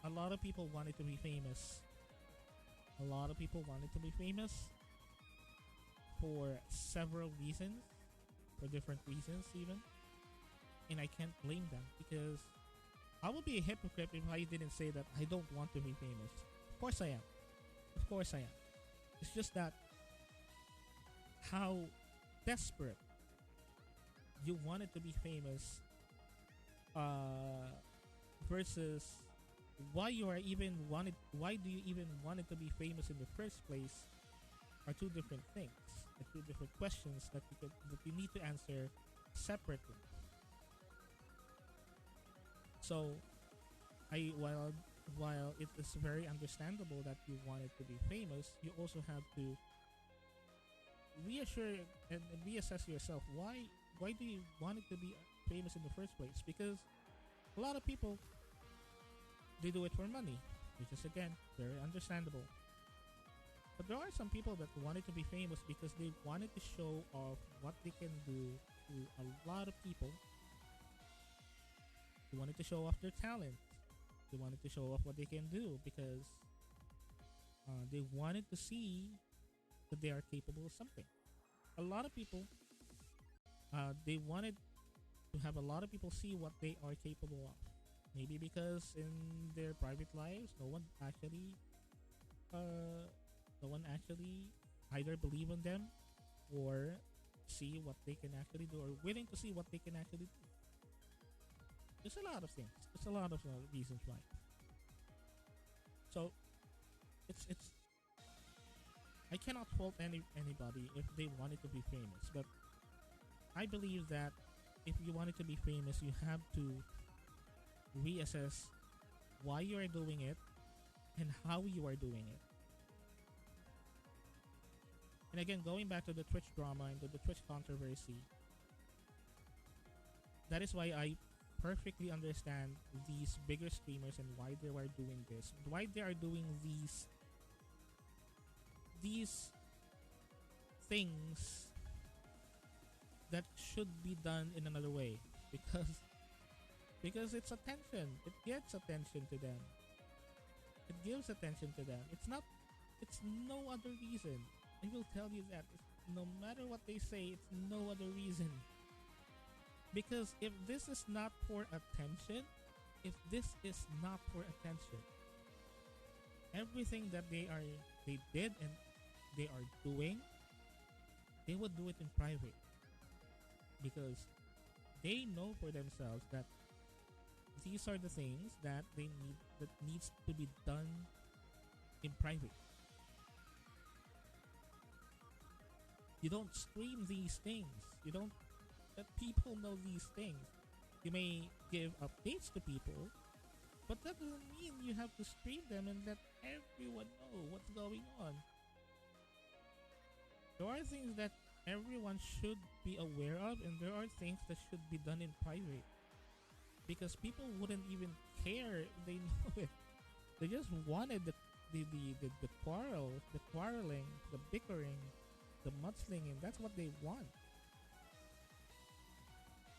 A lot of people wanted to be famous. A lot of people wanted to be famous for several reasons, for different reasons even. And I can't blame them because I would be a hypocrite if I didn't say that I don't want to be famous. Of course I am. Of course I am. It's just that how desperate you wanted to be famous versus why do you even wanted to be famous in the first place are two different things, and two different questions that you need to answer separately. So while it is very understandable that you wanted to be famous, you also have to reassure and reassess yourself why do you want it to be famous in the first place? Because a lot of people, they do it for money, which is again very understandable. But there are some people that wanted to be famous because they wanted to show off what they can do to a lot of people. They wanted to show off their talent. They wanted to show off what they can do because they wanted to see that they are capable of something. A lot of people, they wanted to have a lot of people see what they are capable of. Maybe because in their private lives, no one actually either believe in them or see what they can actually do, or willing to see what they can actually do. There's a lot of things. There's a lot of reasons why. So it's I cannot fault anybody if they wanted to be famous, but I believe that if you wanted to be famous, you have to reassess why you are doing it and how you are doing it. And again, going back to the Twitch drama and to the Twitch controversy, that is why I perfectly understand these bigger streamers and why they are doing this, why they are doing these things that should be done in another way because it's attention. It gets attention to them. It gives attention to them. It's no other reason. I will tell you that. No matter what they say, it's no other reason. Because if this is not for attention, everything that they did and they are doing, they would do it in private. Because they know for themselves that these are the things that needs to be done in private. You don't stream these things. You don't let people know these things. You may give updates to people, but that doesn't mean you have to stream them and let everyone know what's going on. There are things that everyone should be aware of, and there are things that should be done in private. Because people wouldn't even care if they know it. They just wanted the quarreling, the bickering, the mudslinging. That's what they want.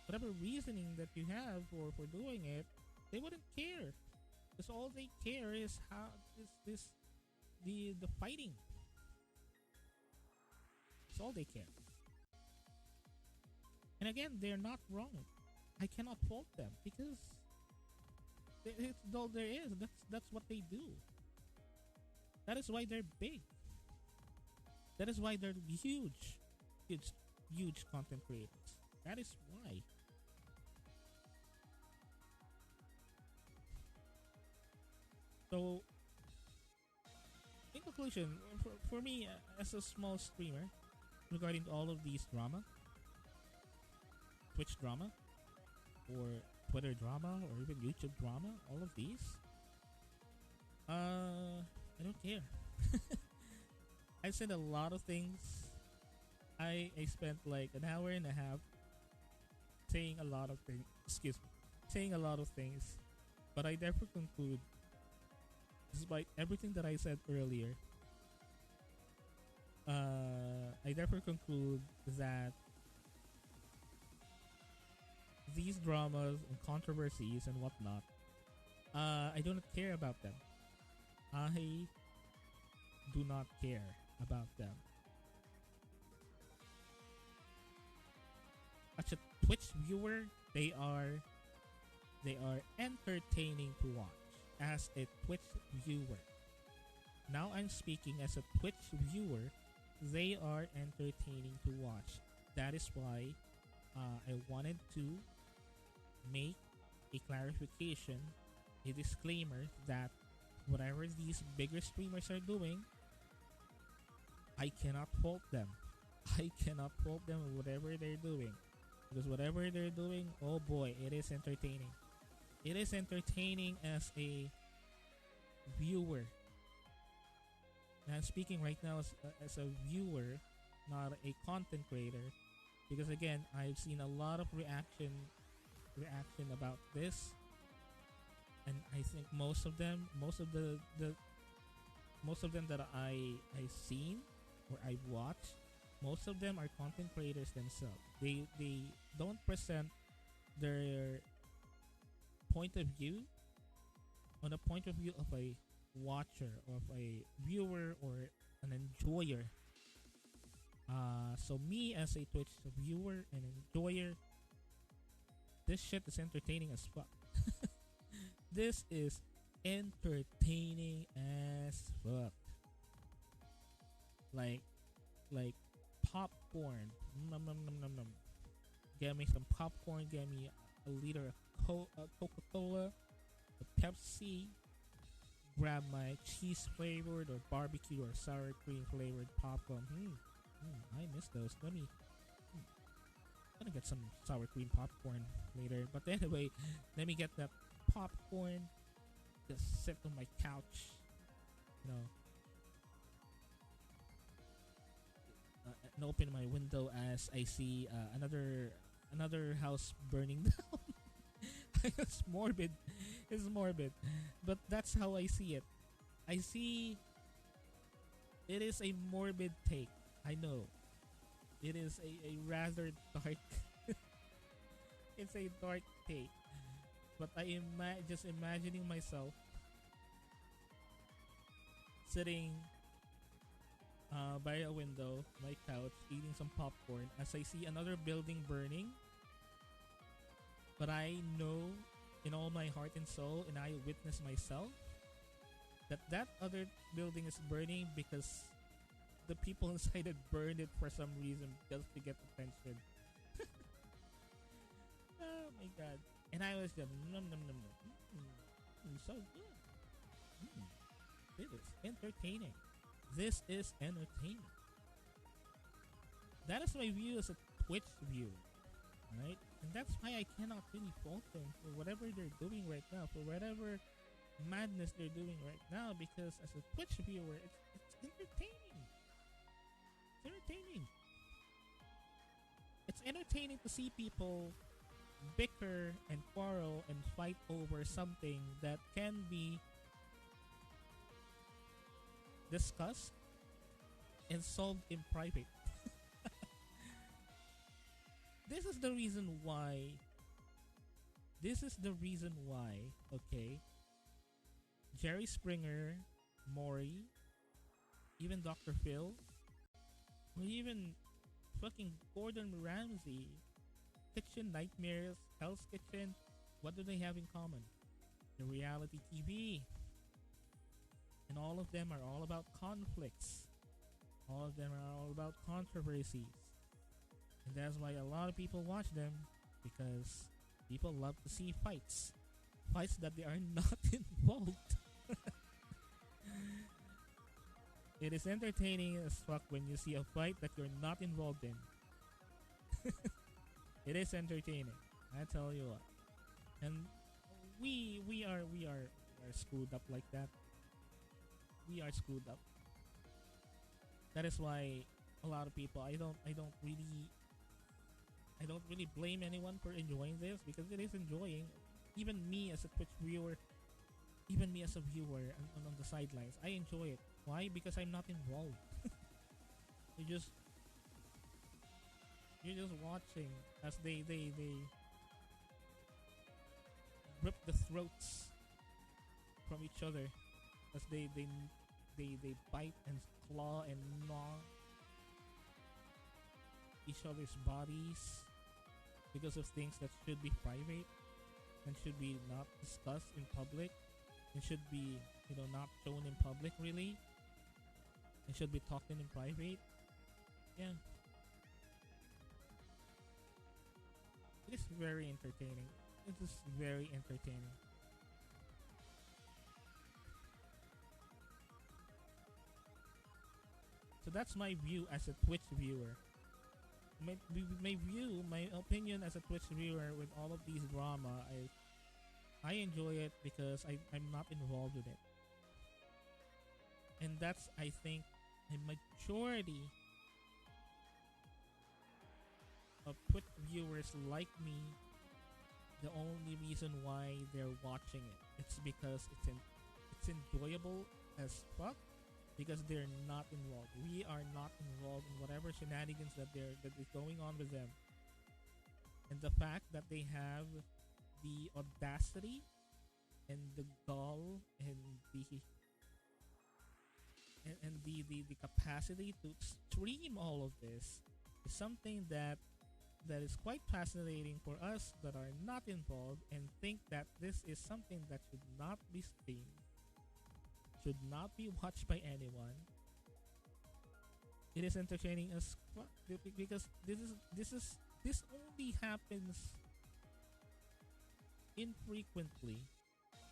Whatever reasoning that you have for doing it, they wouldn't care. Because all they care is how the fighting. That's all they care. And again, they're not wrong. I cannot fault them because it's all there is. That's what they do. That is why they're big. That is why they're huge content creators. That is why. So, in conclusion, for me, as a small streamer, regarding to all of these drama, Twitch drama, or Twitter drama, or even YouTube drama, all of these, I don't care. I said a lot of things. I spent like an hour and a half saying a lot of things. Saying a lot of things, but I therefore conclude, despite everything that I said earlier, I therefore conclude that these dramas and controversies and whatnot, I do not care about them. I do not care about them. As a Twitch viewer, they are entertaining to watch. As a Twitch viewer, now I'm speaking as a Twitch viewer, they are entertaining to watch. That is why I wanted to make a clarification, a disclaimer that whatever these bigger streamers are doing, I cannot fault them. I cannot fault them with whatever they're doing. Because whatever they're doing, oh boy, it is entertaining. It is entertaining as a viewer. And I'm speaking right now as a viewer, not a content creator. Because again, I've seen a lot of reaction about this. And I think most of them that I've seen or I've watched, most of them are content creators themselves. They don't present their point of view on the point of view of a watcher, of a viewer, or an enjoyer. So me as a Twitch viewer and enjoyer, this shit is entertaining as fuck. This is entertaining as fuck. Like popcorn. Nom nom nom nom nom. Get me some popcorn. Get me a liter of Coca-Cola, a Pepsi. Grab my cheese flavored or barbecue or sour cream flavored popcorn. I miss those. I'm gonna get some sour cream popcorn later. But anyway, let me get that popcorn. Just sit on my couch. You know. And open my window as I see another house burning down. It's morbid. It's morbid. But that's how I see it. I see it is a morbid take. I know. It is a rather dark. It's a dark take, but I am just imagining myself sitting by a window, my couch, eating some popcorn as I see another building burning. But I know in all my heart and soul, and I witness myself, that that other building is burning because the people inside it burned it for some reason just to get attention. Oh my god. And I was just num num num num. So good. Mm, this is entertaining. This is entertaining. That is my view as a Twitch viewer, right? And that's why I cannot really fault them for whatever they're doing right now, for whatever madness they're doing right now, because as a Twitch viewer, it's entertaining. It's entertaining. It's entertaining to see people bicker and quarrel and fight over something that can be discussed and solved in private. This is the reason why. This is the reason why, okay, Jerry Springer, Maury, even Dr. Phil, or even fucking Gordon Ramsay, Kitchen Nightmares, Hell's Kitchen, what do they have in common? The reality TV. And all of them are all about conflicts. All of them are all about controversies. And that's why a lot of people watch them, because people love to see fights. Fights that they are not involved. It is entertaining as fuck when you see a fight that you're not involved in. It is entertaining. I tell you what. And we are screwed up like that. We are screwed up. That is why a lot of people, I don't really blame anyone for enjoying this, because it is enjoying. Even me as a Twitch viewer, even me as a viewer on the sidelines, I enjoy it. Why? Because I'm not involved. You're just watching as they rip the throats from each other, as they bite and claw and gnaw each other's bodies because of things that should be private and should be not discussed in public and should be, not shown in public really, and should be talked in private. Yeah. It is very entertaining. It is very entertaining. So that's my view as a Twitch viewer. My opinion as a Twitch viewer with all of these drama, I enjoy it because I'm not involved with it. And that's, I think, a majority of Twitch viewers like me. The only reason why they're watching it, it's because it's enjoyable as fuck, because they're not involved. We are not involved in whatever shenanigans that is going on with them. And the fact that they have the audacity and the gall and the capacity to stream all of this is something that is quite fascinating for us that are not involved, and think that this is something that should not be streamed, should not be watched by anyone. It is entertaining as fuck, because this only happens infrequently,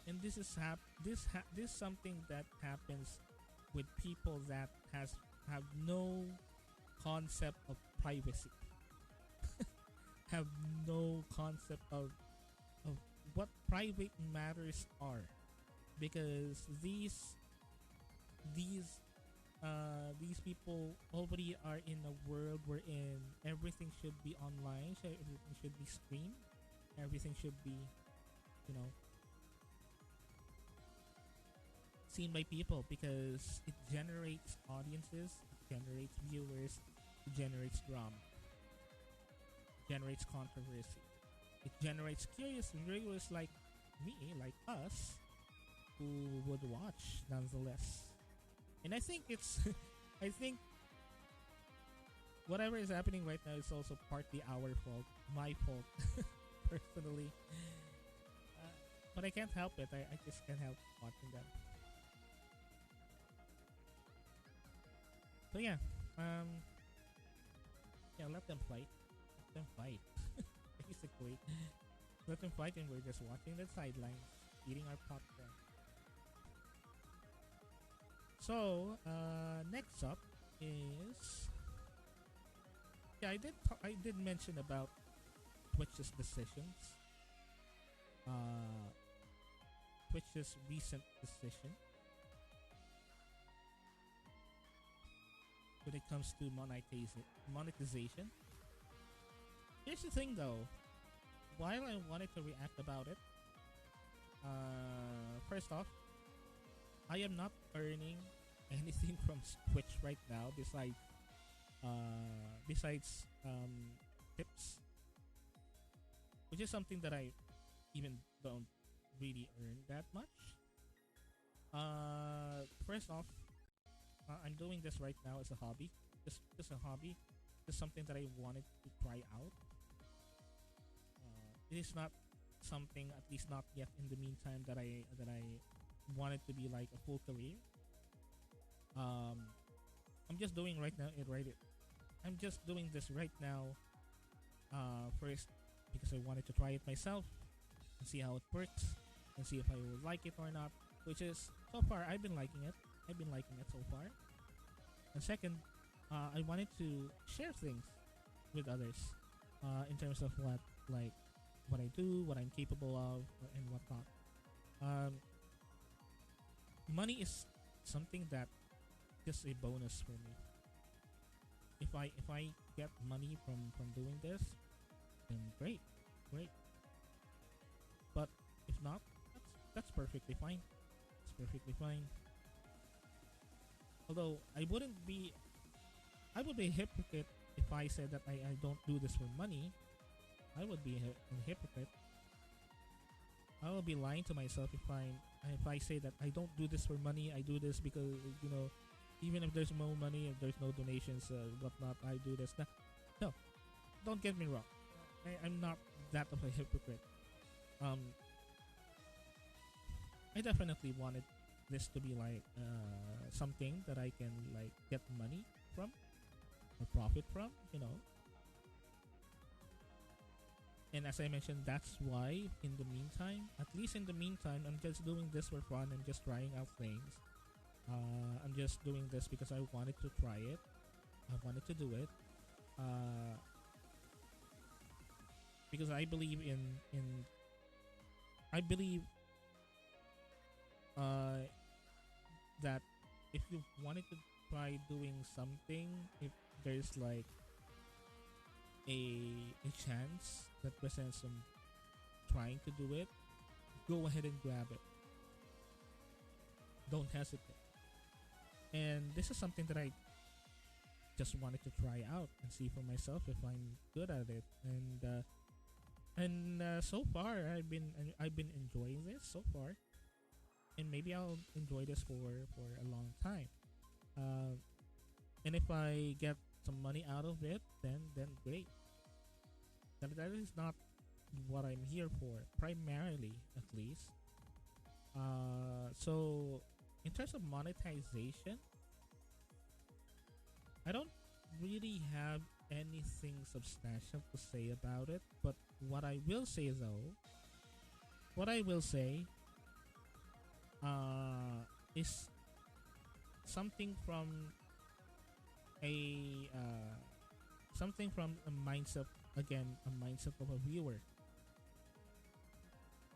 and this is something that happens with people that have no concept of privacy, have no concept of what private matters are, because these people already are in a world wherein everything should be online, so everything should be streamed, everything should be, seen by people, because it generates audiences, it generates viewers, It generates drama, generates controversy. It generates curious viewers like me, like us, who would watch nonetheless. And I think it's, I think whatever is happening right now is also partly our fault, my fault, personally. Uh, but I can't help it. I just can't help watching them. So yeah, um, yeah, let them fight. Let them fight. Basically, let them fight, and we're just watching the sidelines, eating our popcorn. So, next up is, yeah, I did mention about Twitch's decisions. Uh, Twitch's recent decision when it comes to monetization. Here's the thing, though. While I wanted to react about it, first off, I am not earning anything from Twitch right now besides tips, which is something that I even don't really earn that much. First off, I'm doing this right now as a hobby, just a hobby, just something that I wanted to try out. It is not something, at least not yet in the meantime, that I wanted to be like a full career. Um, I'm just doing right now. I'm just doing this right now. First, because I wanted to try it myself and see how it works and see if I will like it or not. Which is, so far, I've been liking it. I've been liking it so far. And second, I wanted to share things with others, in terms of what I do, what I'm capable of, and whatnot. Um, Money is something that just a bonus for me. If I get money from doing this, then great, great. But if not, that's perfectly fine. It's perfectly fine. Although I would be a hypocrite if I said that I don't do this for money. I would be a hypocrite. I will be lying to myself if I say that I don't do this for money. I do this because, even if there's no money, if there's no donations, whatnot, I do this. No, don't get me wrong. I'm not that of a hypocrite. Um, I definitely wanted this to be like something that I can like get money from or profit from. And as I mentioned, that's why in the meantime, at least in the meantime, I'm just doing this for fun. I'm just trying out things. I'm just doing this because I wanted to try it. I wanted to do it. Because I believe I believe that if you wanted to try doing something, if there's like a chance that presents some trying to do it, go ahead and grab it. Don't hesitate. And this is something that I just wanted to try out and see for myself if I'm good at it. And so far I've been enjoying this so far, and maybe I'll enjoy this for a long time. And if I get some money out of it, then great. That is not what I'm here for, primarily at least. So in terms of monetization, I don't really have anything substantial to say about it. But what I will say is something from a mindset, again, a mindset of a viewer.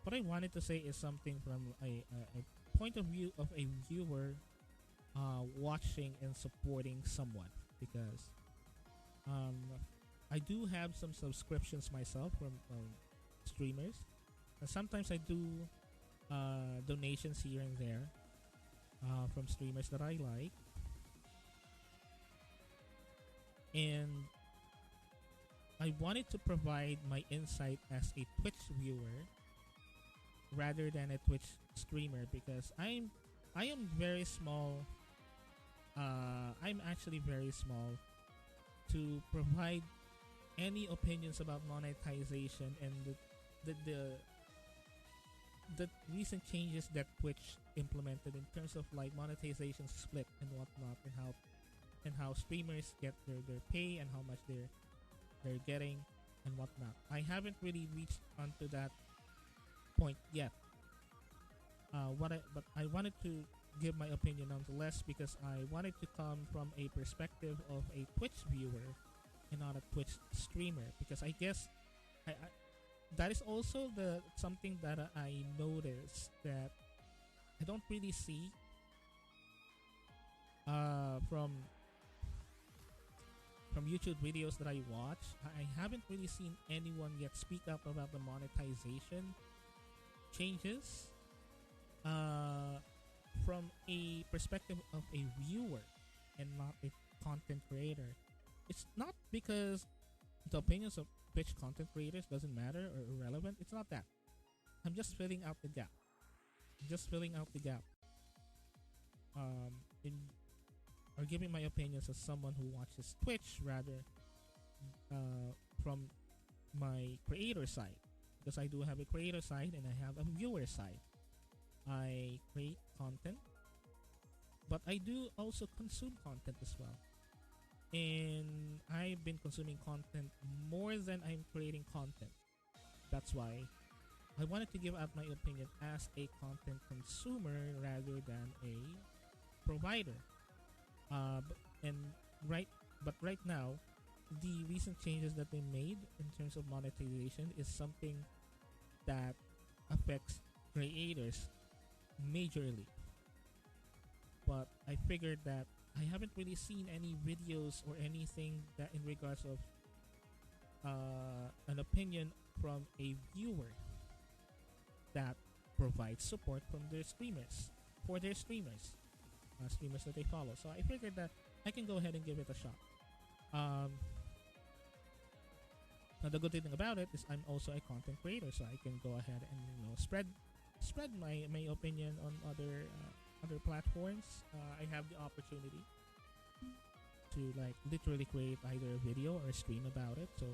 What I wanted to say is something from a point of view of a viewer, watching and supporting someone, because I do have some subscriptions myself from streamers, and sometimes I do donations here and there from streamers that I like. And I wanted to provide my insight as a Twitch viewer rather than a Twitch streamer because I am very small. I'm actually very small to provide any opinions about monetization and the recent changes that Twitch implemented in terms of like monetization split and whatnot, and how streamers get their pay and how much they're getting and whatnot. I haven't really reached onto that point yet. But I wanted to give my opinion nonetheless because I wanted to come from a perspective of a Twitch viewer and not a Twitch streamer because I guess I that is also the something that I noticed that I don't really see from YouTube videos that I watch. I haven't really seen anyone yet speak up about the monetization changes from a perspective of a viewer and not a content creator. It's not because the opinions of Twitch content creators doesn't matter or irrelevant. It's not that. I'm just filling out the gap. Just filling out the gap. In or giving my opinions as someone who watches Twitch rather from my creator side, because I do have a creator side and I have a viewer side. I create content, but I do also consume content as well. And I've been consuming content more than I'm creating content. That's why I wanted to give out my opinion as a content consumer rather than a provider. And right, but right now, the recent changes that they made in terms of monetization is something that affects creators majorly. But I figured that I haven't really seen any videos or anything that in regards of an opinion from a viewer that provides support from their streamers for their streamers that they follow. So I figured that I can go ahead and give it a shot. Now the good thing about it is I'm also a content creator, so I can go ahead and spread my opinion on other platforms. I have the opportunity to like literally create either a video or a stream about it. So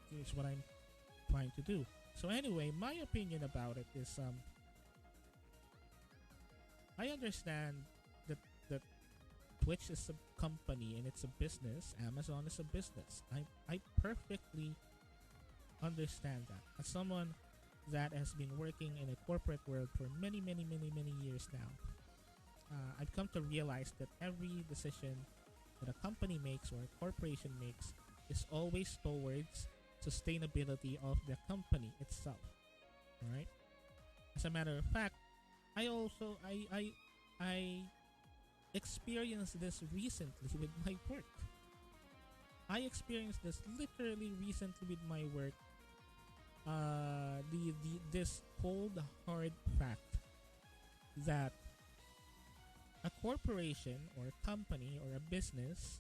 here's what I'm trying to do. So anyway, my opinion about it is I understand that Twitch is a company and it's a business. Amazon is a business. I perfectly understand that. As someone that has been working in a corporate world for many years now, I've come to realize that every decision that a company makes or a corporation makes is always towards sustainability of the company itself. All right. As a matter of fact, I also I experienced this recently with my work. I experienced this literally recently with my work. This cold hard fact that a corporation or a company or a business,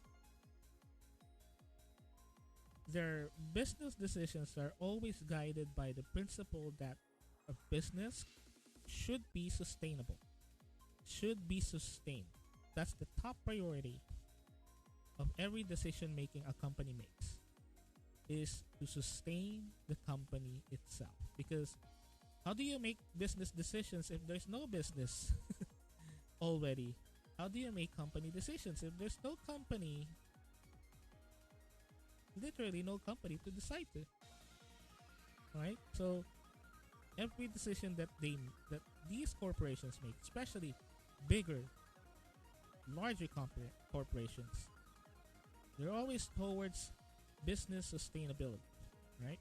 their business decisions are always guided by the principle that a business should be sustainable, should be sustained. That's the top priority of every decision making a company makes, is to sustain the company itself. Because how do you make business decisions if there's no business already? How do you make company decisions if there's no company, literally no company to decide to? Right? So every decision that these corporations make, especially bigger, larger corporations, they're always towards business sustainability, right?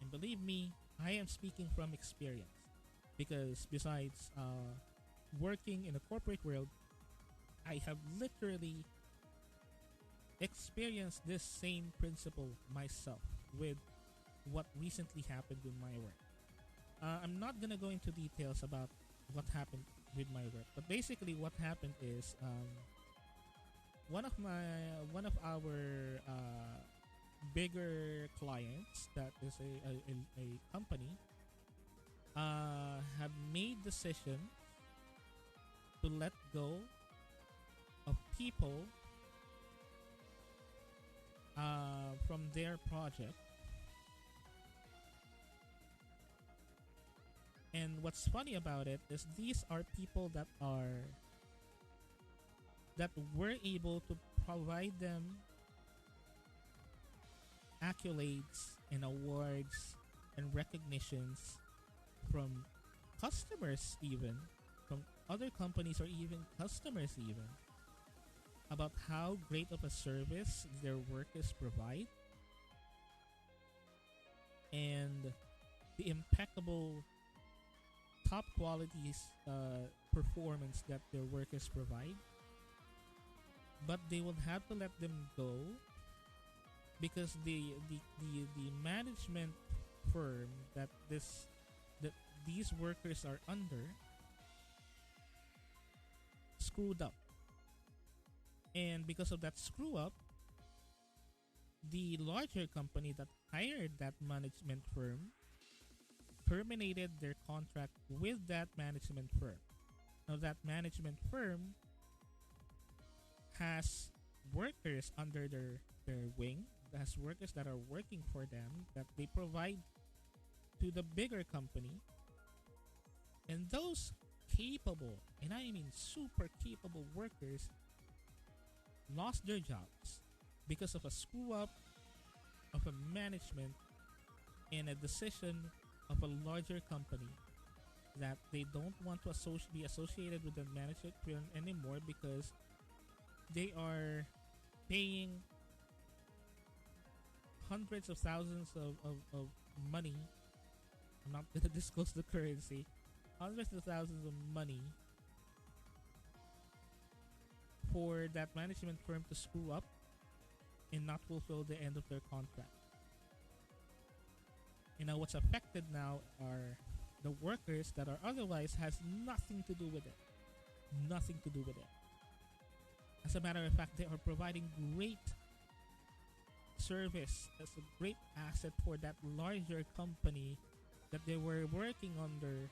And believe me, I am speaking from experience, because besides working in a corporate world, I have literally experienced this same principle myself with what recently happened with my work. I'm not gonna go into details about what happened with my work, but basically what happened is one of our bigger clients, that is a company, have made decision to let go of people from their project. And what's funny about it is these are people that were able to provide them accolades and awards and recognitions from customers, even from other companies, or even customers even, about how great of a service their workers provide, and the impeccable top quality performance that their workers provide. But they will have to let them go because the management firm that these workers are under screwed up. And because of that screw up, the larger company that hired that management firm terminated their contract with that management firm. Now, that management firm has workers under their wing, has workers that are working for them that they provide to the bigger company. And those capable, and I mean super capable workers, lost their jobs because of a screw up of a management and a decision of a larger company that they don't want to be associated with the management firm anymore because they are paying hundreds of thousands of money. I'm not going to disclose the currency. Hundreds of thousands of money for that management firm to screw up and not fulfill the end of their contract. You know, what's affected now are the workers that are otherwise has nothing to do with it. Nothing to do with it. As a matter of fact, they are providing great service as a great asset for that larger company that they were working under,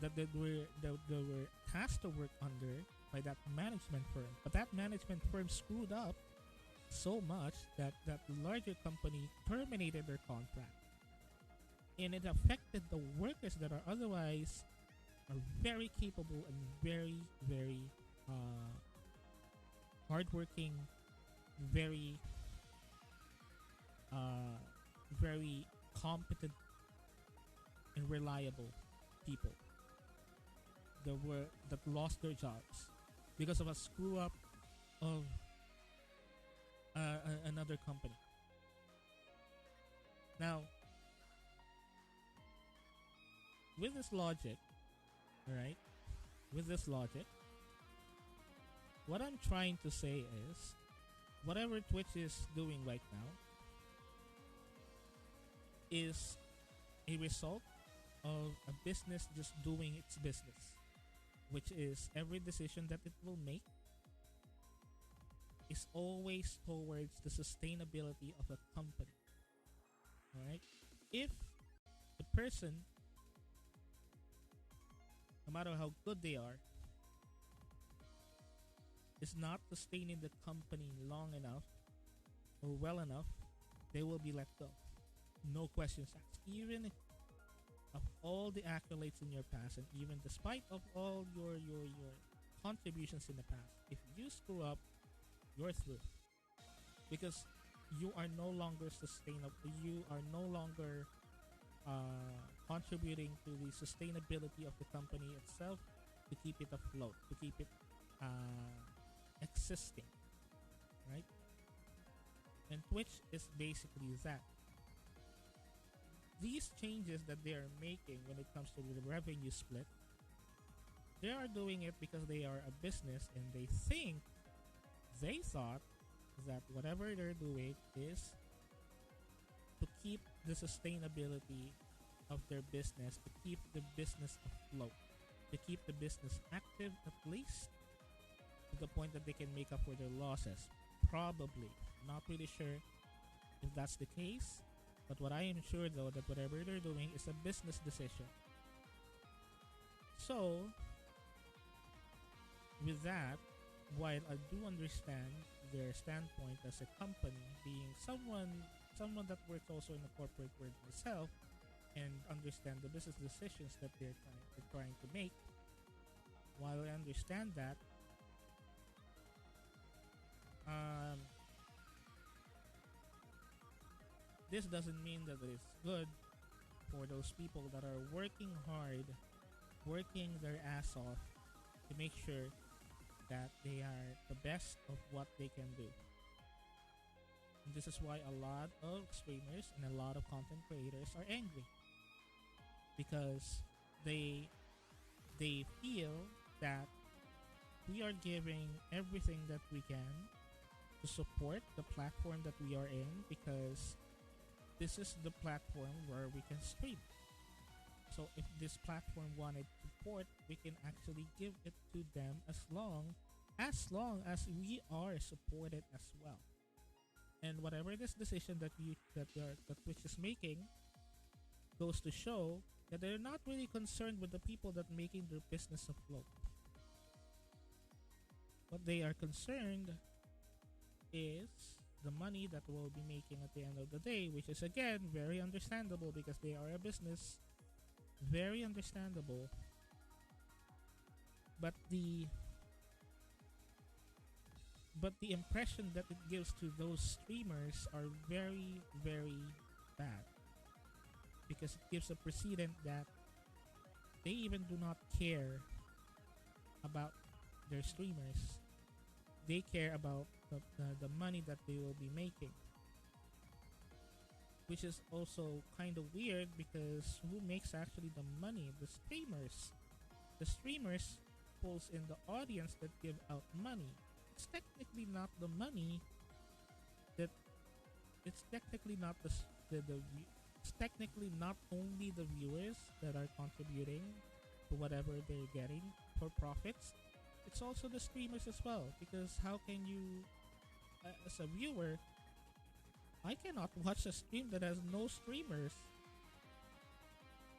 that they were tasked to work under by that management firm. But that management firm screwed up so much that that larger company terminated their contract. And it affected the workers that are otherwise are very capable and very, very hardworking, very very competent and reliable people that lost their jobs because of a screw up of another company. Now, with this logic, all right, with this logic, what I'm trying to say is, whatever Twitch is doing right now is a result of a business just doing its business, which is every decision that it will make is always towards the sustainability of a company. All right? If the person, no matter how good they are, is not sustaining the company long enough or well enough, they will be let go. No questions asked. Even of all the accolades in your past, and even despite of all your contributions in the past, if you screw up, you're through. Because you are no longer sustainable. You are no longer contributing to the sustainability of the company itself, to keep it afloat, to keep it existing, right? And Twitch is basically that. These changes that they are making when it comes to the revenue split, they are doing it because they are a business and they thought that whatever they're doing is to keep the sustainability of their business, to keep the business afloat, to keep the business active at least, to the point that they can make up for their losses. Probably. Not really sure if that's the case. But what I am sure though that whatever they're doing is a business decision. So with that, while I do understand their standpoint as a company, being someone that works also in the corporate world myself, and understand the business decisions that they're trying to make. While I understand that, um, this doesn't mean that it's good for those people that are working hard, working their ass off to make sure that they are the best of what they can do. And this is why a lot of streamers and a lot of content creators are angry because they feel that we are giving everything that we can to support the platform that we are in because this is the platform where we can stream. So if this platform wanted support, we can actually give it to them as long as we are supported as well. And whatever this decision that Twitch is making goes to show that they're not really concerned with the people that making their business afloat. What they are concerned is the money that we'll be making at the end of the day, which is again very understandable because they are a business. Very understandable. But the impression that it gives to those streamers are very, very bad. Because it gives a precedent that they even do not care about their streamers. They care about the money that they will be making. Which is also kind of weird because who makes actually the money? The streamers. The streamers pulls in the audience that give out money. It's technically not the money that it's technically not it's technically not only the viewers that are contributing to whatever they're getting for profits. It's also the streamers as well because how can you as a viewer, I cannot watch a stream that has no streamers.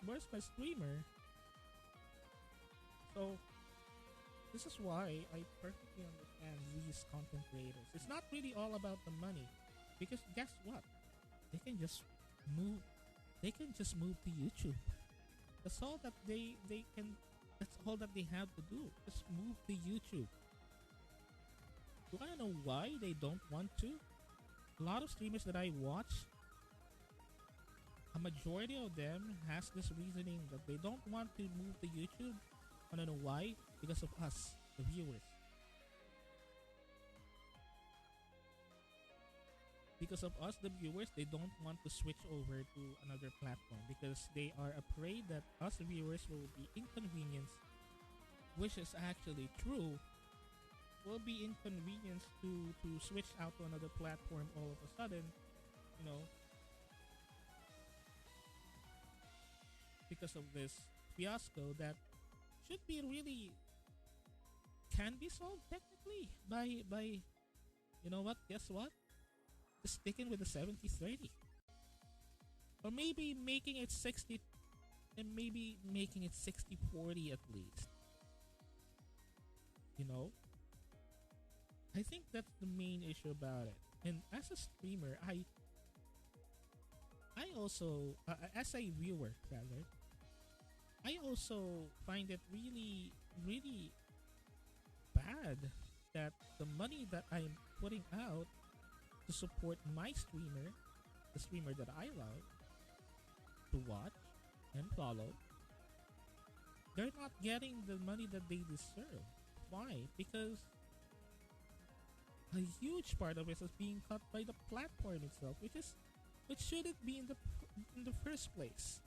Where's my streamer? So this is why I perfectly understand these content creators. It's not really all about the money because guess what? They can just move to YouTube. That's all that that's all that they have to do. Just move to YouTube. Do I know why they don't want to? A lot of streamers that I watch, a majority of them has this reasoning that they don't want to move to YouTube. I don't know why. Because of us, the viewers. Because of us, the viewers, they don't want to switch over to another platform because they are afraid that us viewers will be inconvenienced, which is actually true. Will be inconvenienced to switch out to another platform all of a sudden, you know, because of this fiasco that should be really can be solved technically by you know what? Guess what? Just sticking with the 70-30. Or maybe making it 60 and maybe making it 60-40 at least. You know? I think that's the main issue about it. And as a streamer, I also as a viewer rather, I also find it really really bad that the money that I'm putting out to support my streamer, the streamer that I love to watch and follow, they're not getting the money that they deserve. Why? Because a huge part of it is being cut by the platform itself, which shouldn't be in the first place.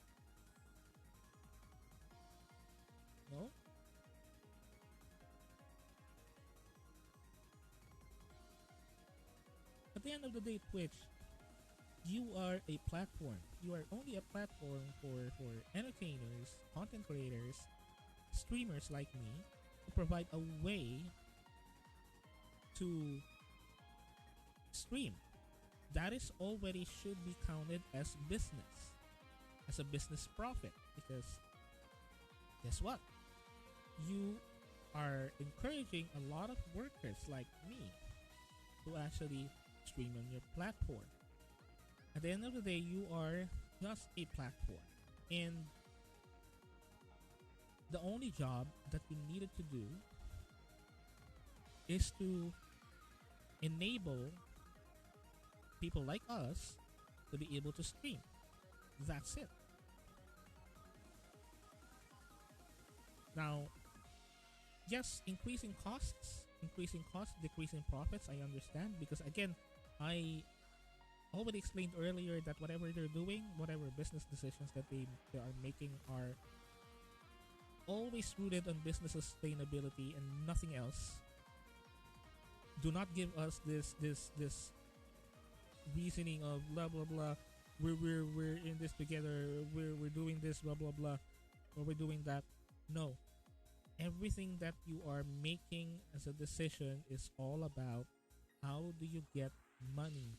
No? At the end of the day, Twitch, you are a platform. You are only a platform for entertainers, content creators, streamers like me to provide a way to stream, that is already should be counted as business, as a business profit. Because guess what? You are encouraging a lot of workers like me to actually stream on your platform. At the end of the day, you are just a platform. And the only job that you needed to do is to enable people like us to be able to stream. That's it. Now, yes, increasing costs, decreasing profits, I understand. Because again, I already explained earlier that whatever they're doing, whatever business decisions that they are making are always rooted on business sustainability and nothing else. Do not give us this reasoning of blah blah blah. We're in this together. We're doing this blah blah blah, or we're doing that. No, everything that you are making as a decision is all about how do you get money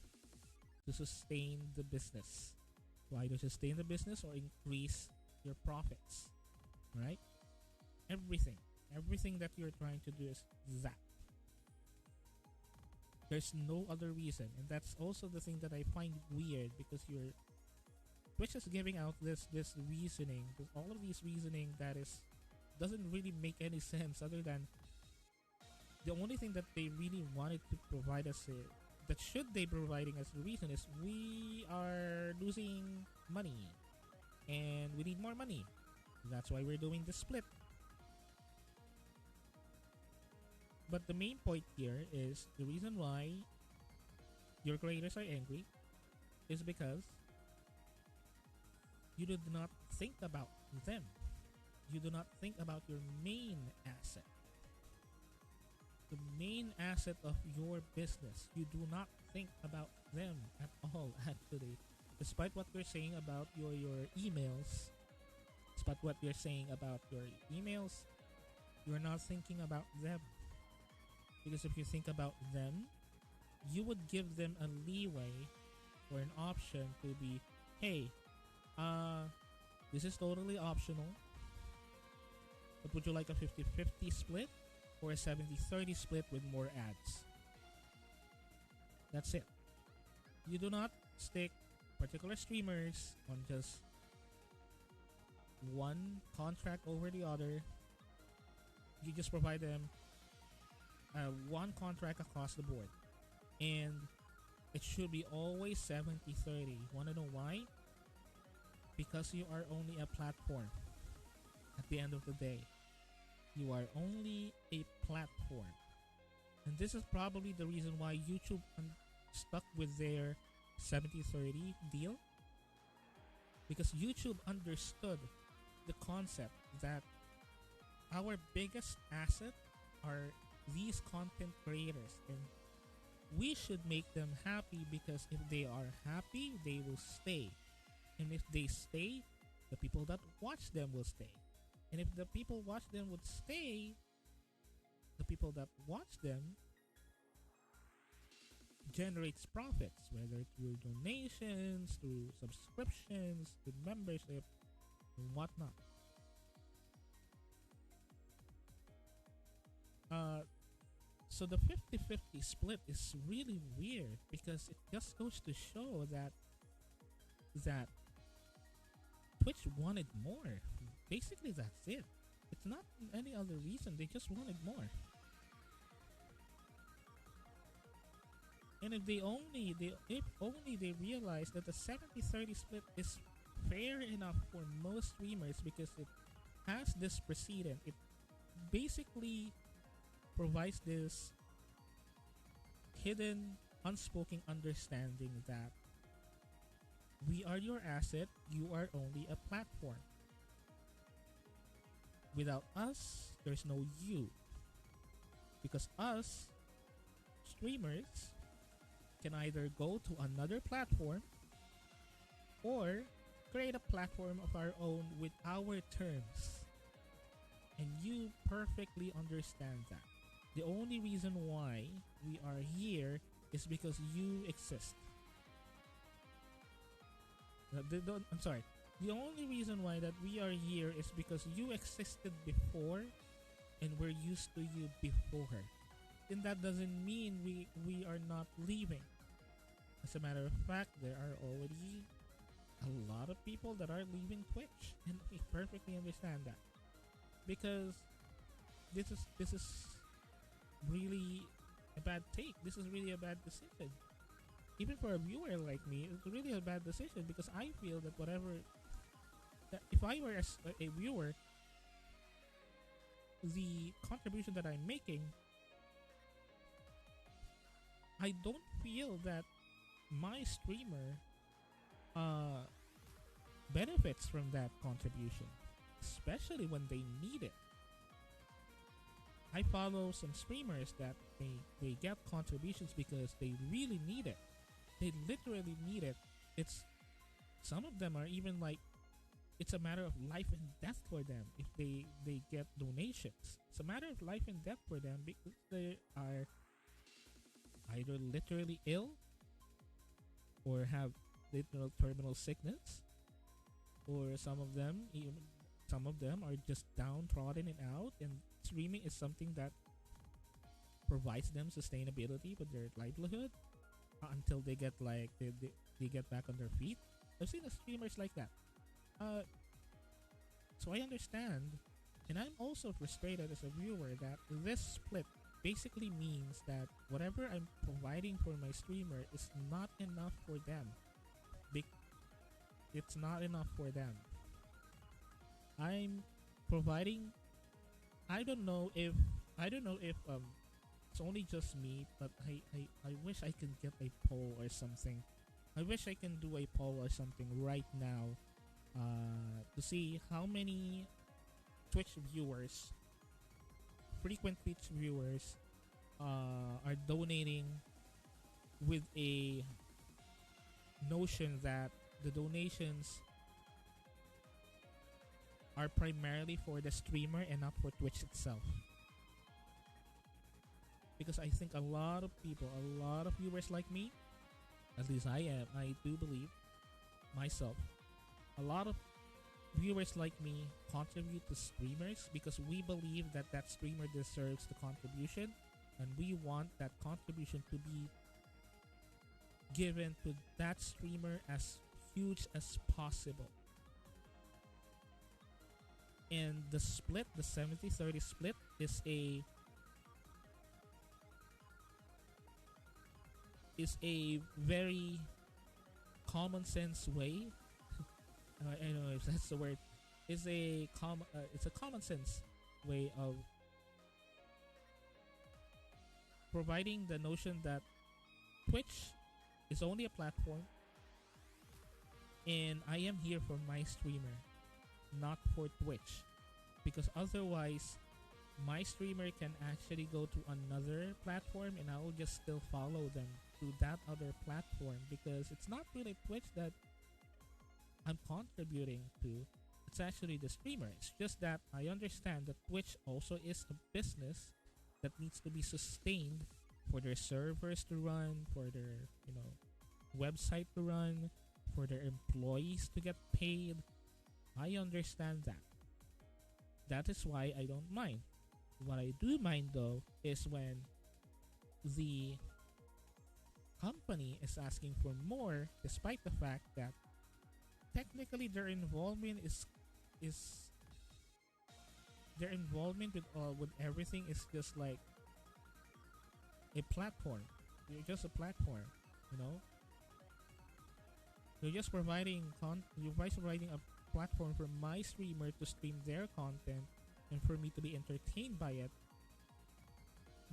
to sustain the business, to either sustain the business or increase your profits, right? Everything that you're trying to do is that. There's no other reason, and that's also the thing that I find weird, because Twitch is giving out this reasoning, all of these reasoning that is doesn't really make any sense, other than the only thing that they really wanted to provide us that should they providing us the reason is we are losing money and we need more money. That's why we're doing the split. But the main point here is the reason why your creators are angry is because you did not think about them. You do not think about your main asset. The main asset of your business. You do not think about them at all, actually. Despite what you're saying about your emails, you're not thinking about them. Because if you think about them, you would give them a leeway or an option to be, hey, this is totally optional, but would you like a 50-50 split or a 70-30 split with more ads? That's it. You do not stick particular streamers on just one contract over the other. You just provide them one contract across the board, and it should be always 70-30. Wanna know why? Because you are only a platform. At the end of the day, you are only a platform, and this is probably the reason why YouTube stuck with their 70-30 deal, because YouTube understood the concept that our biggest asset are these content creators, and we should make them happy, because if they are happy, they will stay. And if they stay, the people that watch them will stay. And if the people watch them would stay, the people that watch them generates profits, whether through donations, through subscriptions, through membership, and whatnot. So the 50-50 split is really weird, because it just goes to show that Twitch wanted more. Basically, that's it. It's not any other reason. They just wanted more. And if only they realize that the 70-30 split is fair enough for most streamers, because it has this precedent. It basically provides this hidden, unspoken understanding that we are your asset, you are only a platform. Without us, there's no you. Because us, streamers, can either go to another platform or create a platform of our own with our terms. And you perfectly understand that. The only reason why we are here is because you exist. I'm sorry. The only reason why that we are here is because you existed before and we're used to you before. And that doesn't mean we are not leaving. As a matter of fact, there are already a lot of people that are leaving Twitch, and we perfectly understand that. Because this is really a bad take. This is really a bad decision. Even for a viewer like me, it's really a bad decision because I feel that if I were a viewer, the contribution that I'm making, I don't feel that my streamer benefits from that contribution, especially when they need it. I follow some streamers that they get contributions because they really need it. They literally need it. It's some of them are even like it's a matter of life and death for them if they get donations. It's a matter of life and death for them because they are either literally ill or have literal terminal sickness, or some of them are just downtrodden and out, and streaming is something that provides them sustainability with their livelihood until they get like they get back on their feet. I've seen streamers like that. So I understand, and I'm also frustrated as a viewer that this split basically means that whatever I'm providing for my streamer is not enough for them. It's not enough for them. I'm providing. I don't know if it's only just me, but I wish I can get a poll or something. I wish I can do a poll or something right now to see how many Twitch viewers, frequent Twitch viewers, are donating with a notion that the donations are primarily for the streamer and not for Twitch itself. Because I think a lot of people, a lot of viewers like me, at least I do believe myself, a lot of viewers like me contribute to streamers because we believe that that streamer deserves the contribution, and we want that contribution to be given to that streamer as huge as possible. And the split, the 70-30 split, is a very common sense way. I don't know if that's the word. It's a common sense way of providing the notion that Twitch is only a platform, and I am here for my streamer, not for Twitch, because otherwise my streamer can actually go to another platform and I will just still follow them to that other platform, because it's not really Twitch that I'm contributing to. It's actually the streamer. It's just that I understand that Twitch also is a business that needs to be sustained for their servers to run, for their website to run, for their employees to get paid. I understand that. That is why I don't mind. What I do mind though is when the company is asking for more, despite the fact that technically their involvement is their involvement with everything is just like a platform. You're just a platform, You're just providing a platform for my streamer to stream their content and for me to be entertained by it.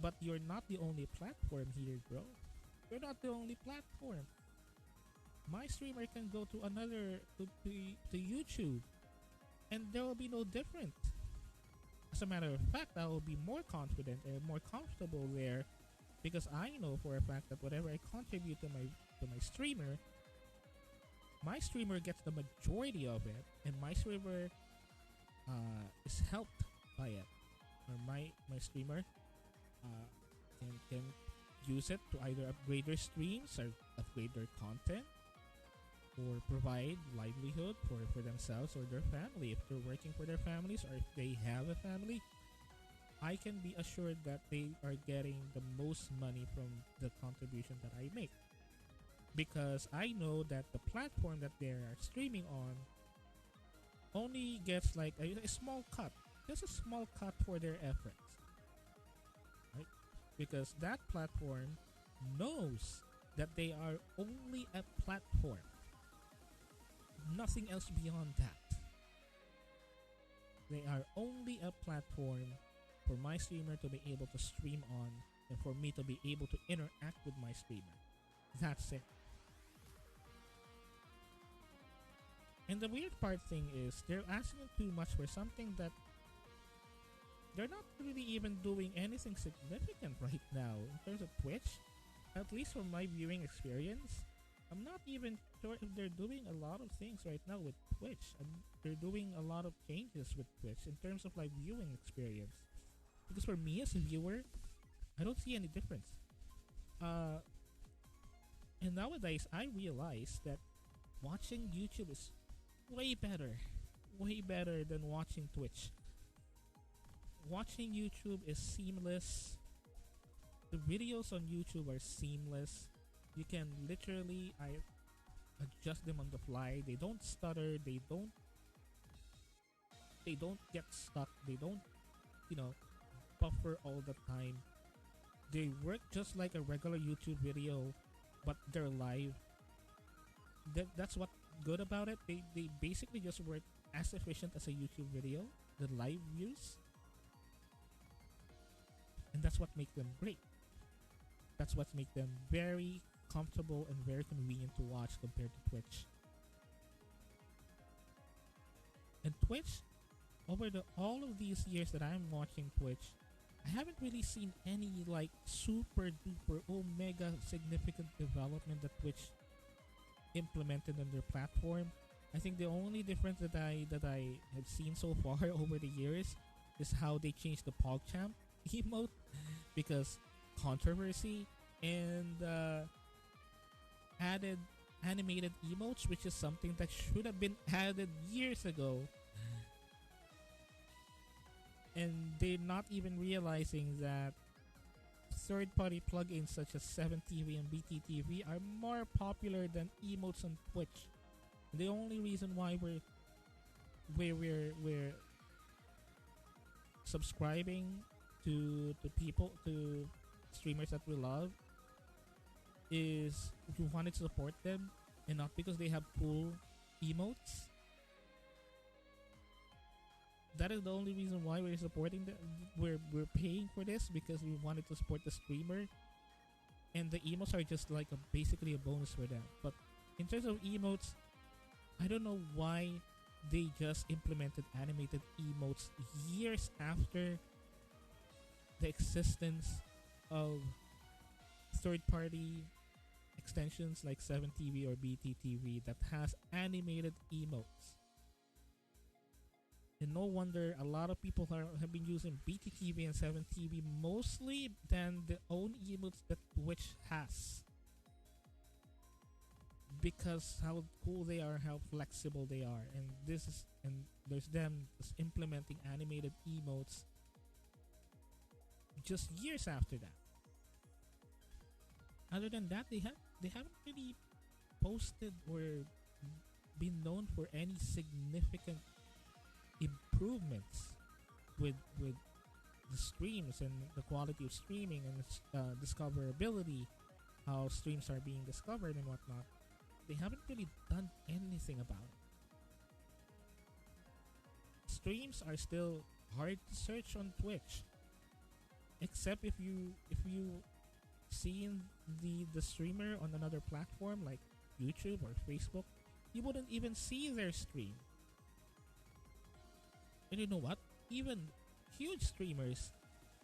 But you're not the only platform here, bro. You're not the only platform. My streamer can go to another to YouTube, and there will be no different. As a matter of fact, I will be more confident and more comfortable there, because I know for a fact that whatever I contribute to my streamer gets the majority of it, and my streamer is helped by it, or my streamer uh, can use it to either upgrade their streams or upgrade their content or provide livelihood for themselves or their family if they're working for their families or if they have a family. I can be assured that they are getting the most money from the contribution that I make, because I know that the platform that they are streaming on only gets like a small cut, just a small cut for their efforts, right? Because that platform knows that they are only a platform, nothing else beyond that. They are only a platform for my streamer to be able to stream on and for me to be able to interact with my streamer. That's it. And the weird part thing is they're asking too much for something that they're not really even doing anything significant right now in terms of Twitch. At least from my viewing experience, I'm not even sure if they're doing a lot of things right now with Twitch. And they're doing a lot of changes with Twitch in terms of like viewing experience. Because for me as a viewer, I don't see any difference. And nowadays, I realize that watching YouTube is way better than watching Twitch. Watching YouTube is seamless. The videos on YouTube are seamless. You can literally adjust them on the fly. They don't stutter. They don't get stuck. They don't, buffer all the time. They work just like a regular YouTube video, but they're live. That's what good about it. They basically just work as efficient as a YouTube video, the live views. And that's what makes them great. That's what makes them very comfortable and very convenient to watch compared to Twitch. And Twitch, over all of these years that I'm watching Twitch, I haven't really seen any like super duper omega significant development that Twitch implemented on their platform. I think the only difference that I have seen so far over the years is how they changed the PogChamp emote because controversy, and added animated emotes, which is something that should have been added years ago. And they're not even realizing that third-party plugins such as 7TV and BTTV are more popular than emotes on Twitch. The only reason why we're subscribing to streamers that we love is we wanted to support them and not because they have cool emotes. That is the only reason why we're supporting them. We're paying for this because we wanted to support the streamer, and the emotes are just like basically a bonus for them. But in terms of emotes, I don't know why they just implemented animated emotes years after the existence of third-party extensions like 7TV or BTTV that has animated emotes. And no wonder a lot of people have been using BTTV and 7TV mostly than the own emotes that Twitch has. Because how cool they are, how flexible they are. And there's them just implementing animated emotes just years after that. Other than that, they haven't really posted or been known for any significant improvements with the streams and the quality of streaming and discoverability, how streams are being discovered and whatnot. They haven't really done anything about it. Streams are still hard to search on Twitch, except if you seen the streamer on another platform like YouTube or Facebook, you wouldn't even see their stream. And you know what? Even huge streamers,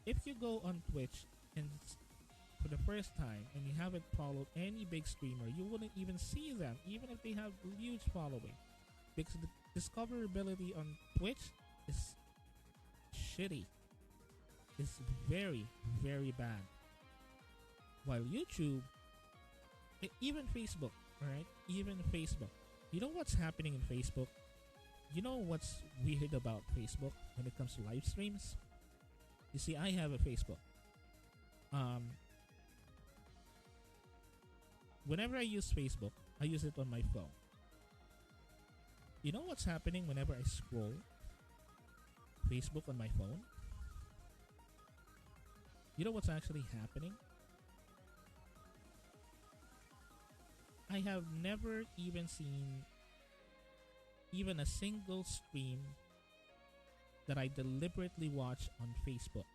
if you go on Twitch and for the first time and you haven't followed any big streamer, you wouldn't even see them, even if they have huge following, because the discoverability on Twitch is shitty. is very, very bad. While YouTube, even Facebook, all right, even Facebook. You know what's happening in Facebook? You know what's weird about Facebook when it comes to live streams? You see, I have a Facebook. Um, Whenever I use Facebook, I use it on my phone. You know what's happening whenever I scroll Facebook on my phone? You know what's actually happening? I have never even seen even a single stream that I deliberately watch on Facebook.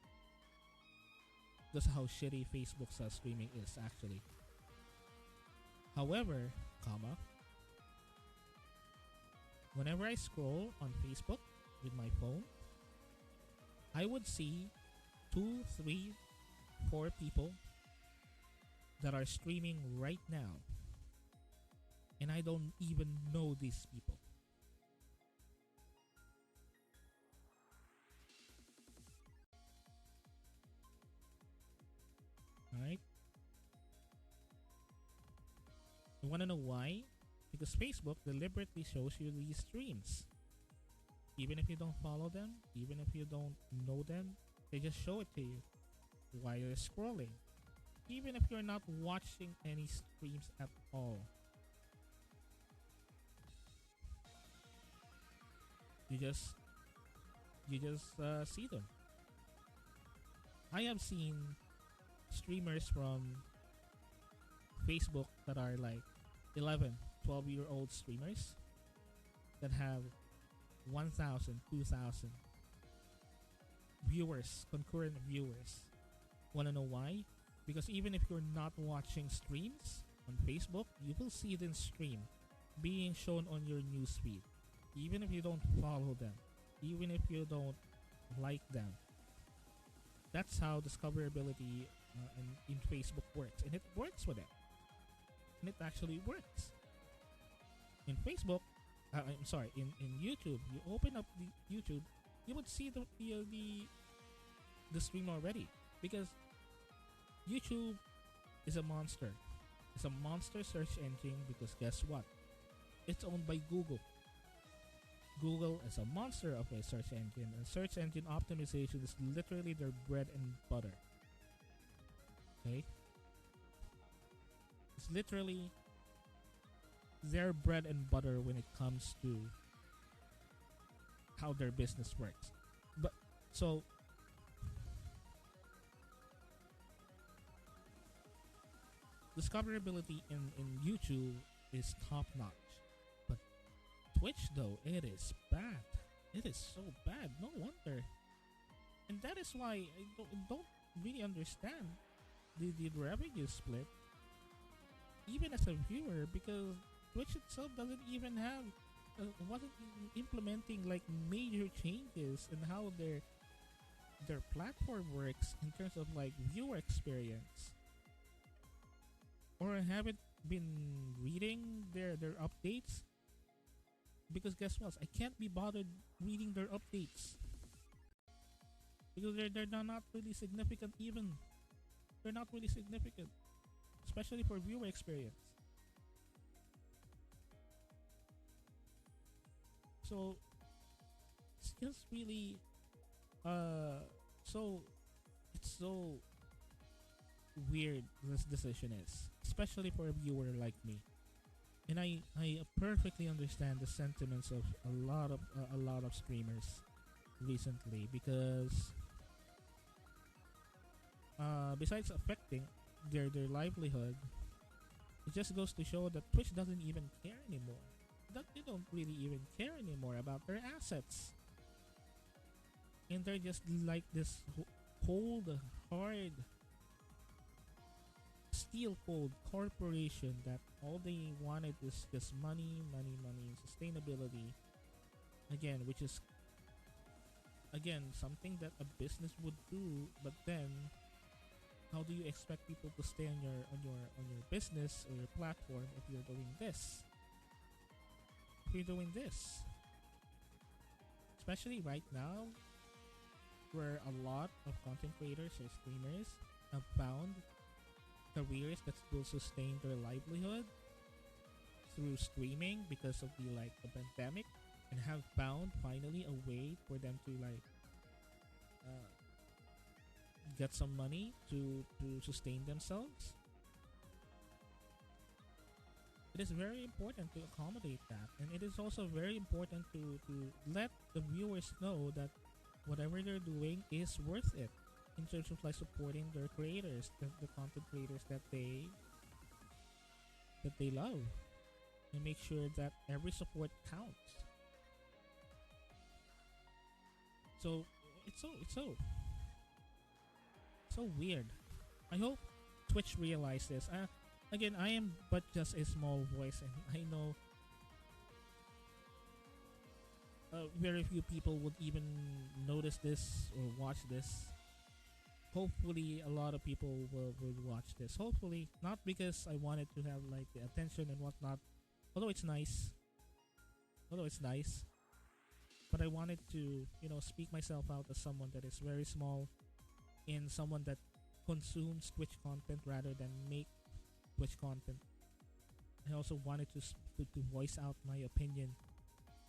That's how shitty Facebook's streaming is actually. However, whenever I scroll on Facebook with my phone, I would see 2, 3, 4 people that are streaming right now. And I don't even know these people. Alright? You wanna know why? Because Facebook deliberately shows you these streams. Even if you don't follow them, even if you don't know them, they just show it to you while you're scrolling. Even if you're not watching any streams at all. You just see them. I have seen streamers from Facebook that are like 11, 12-year-old streamers that have 1,000, 2,000 viewers, concurrent viewers. Wanna know why? Because even if you're not watching streams on Facebook, you will see the stream being shown on your newsfeed. Even if you don't follow them, even if you don't like them. That's how discoverability in Facebook works. And it works for them. And it actually works. In Facebook, I'm sorry, in YouTube, you open up the YouTube, you would see the stream already. Because YouTube is a monster. It's a monster search engine because guess what? It's owned by Google. Google is a monster of a search engine, and search engine optimization is literally their bread and butter. Okay? It's literally their bread and butter when it comes to how their business works. But so discoverability in YouTube is top notch. Twitch though, it is bad. It is so bad. No wonder. And that is why I don't really understand the revenue split even as a viewer, because Twitch itself doesn't even have wasn't even implementing like major changes in how their platform works in terms of like viewer experience, or haven't been reading their updates. Because guess what? I can't be bothered reading their updates. Because they're not really significant even. They're not really significant. Especially for viewer experience. So it's just really so it's so weird this decision is. Especially for a viewer like me. And I perfectly understand the sentiments of a lot of streamers recently, because besides affecting their livelihood, it just goes to show that Twitch doesn't even care anymore. That they don't really even care anymore about their assets, and they're just like this cold, hard, steel cold corporation that all they wanted is just money, money, money, and sustainability. Again, which is something that a business would do, but then how do you expect people to stay on your business or your platform if you're doing this? If you're doing this, especially right now, where a lot of content creators or streamers have found careers that will sustain their livelihood through streaming because of the pandemic, and have found finally a way for them to uh, get some money to sustain themselves. It is very important to accommodate that, and it is also very important to let the viewers know that whatever they're doing is worth it in terms of like supporting their creators, the content creators that they love, and make sure that every support counts. So it's so weird. I hope Twitch realizes. Again, I am but just a small voice, and I know very few people would even notice this or watch this. Hopefully, a lot of people will watch this. Hopefully, not because I wanted to have like the attention and whatnot. Although it's nice, although it's nice, but I wanted to speak myself out as someone that is very small, and someone that consumes Twitch content rather than make Twitch content. I also wanted to voice out my opinion.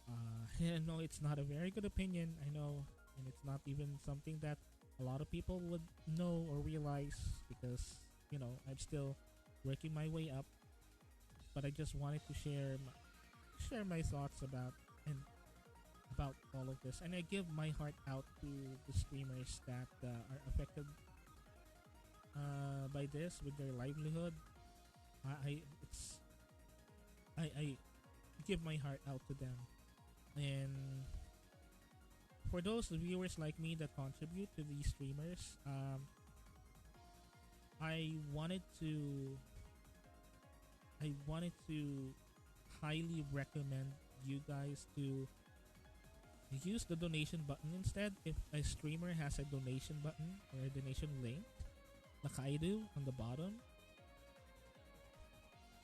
I know it's not a very good opinion, I know, and it's not even something that a lot of people would know or realize because I'm still working my way up. But I just wanted to share my thoughts and about all of this, and I give my heart out to the streamers that are affected by this with their livelihood. I give my heart out to them, and for those viewers like me that contribute to these streamers, I wanted to I wanted to highly recommend you guys to use the donation button instead. If a streamer has a donation button or a donation link, like I do on the bottom,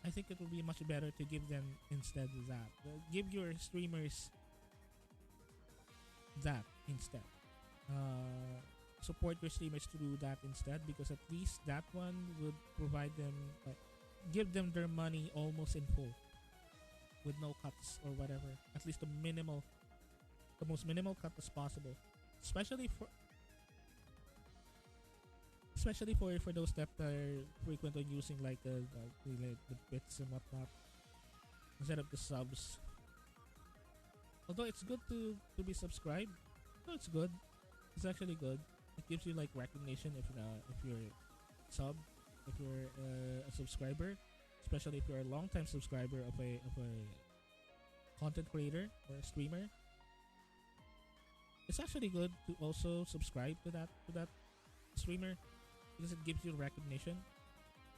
I think it will be much better to give them instead of that. Give your streamers that instead. Support your streamers through that instead, because at least that one would provide them, give them their money almost in full with no cuts or whatever. At least the most minimal cut as possible. Especially for those that are frequent on using like the bits and whatnot instead of the subs. Although it's good to be subscribed. No, it's good. It's actually good. It gives you like recognition if you're sub, if you're a subscriber, especially if you're a long time subscriber of a content creator or a streamer. It's actually good to also subscribe to that streamer because it gives you recognition.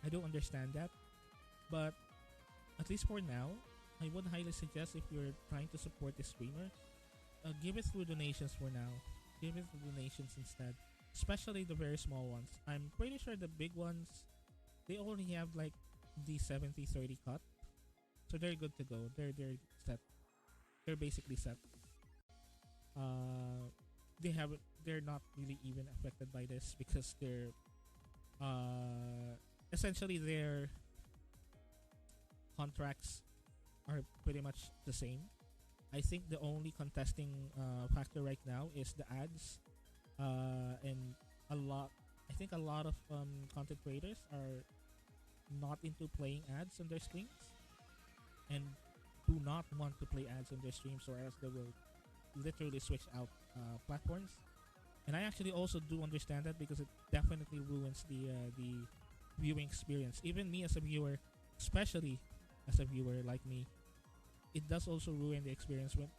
I don't understand that, but at least for now, I would highly suggest, if you're trying to support the streamer, give it through donations for now. Give it through donations instead, especially the very small ones. I'm pretty sure the big ones, they only have like the 70-30 cut, so they're good to go. They're set. They're basically set. They're not really even affected by this because they're essentially their contracts are pretty much the same. I think the only contesting factor right now is the ads, and I think a lot of content creators are not into playing ads on their streams and do not want to play ads on their streams, or else they will literally switch out platforms. And I actually also do understand that, because it definitely ruins the viewing experience. Even me as a viewer, especially as a viewer like me, it does also ruin the experience whenever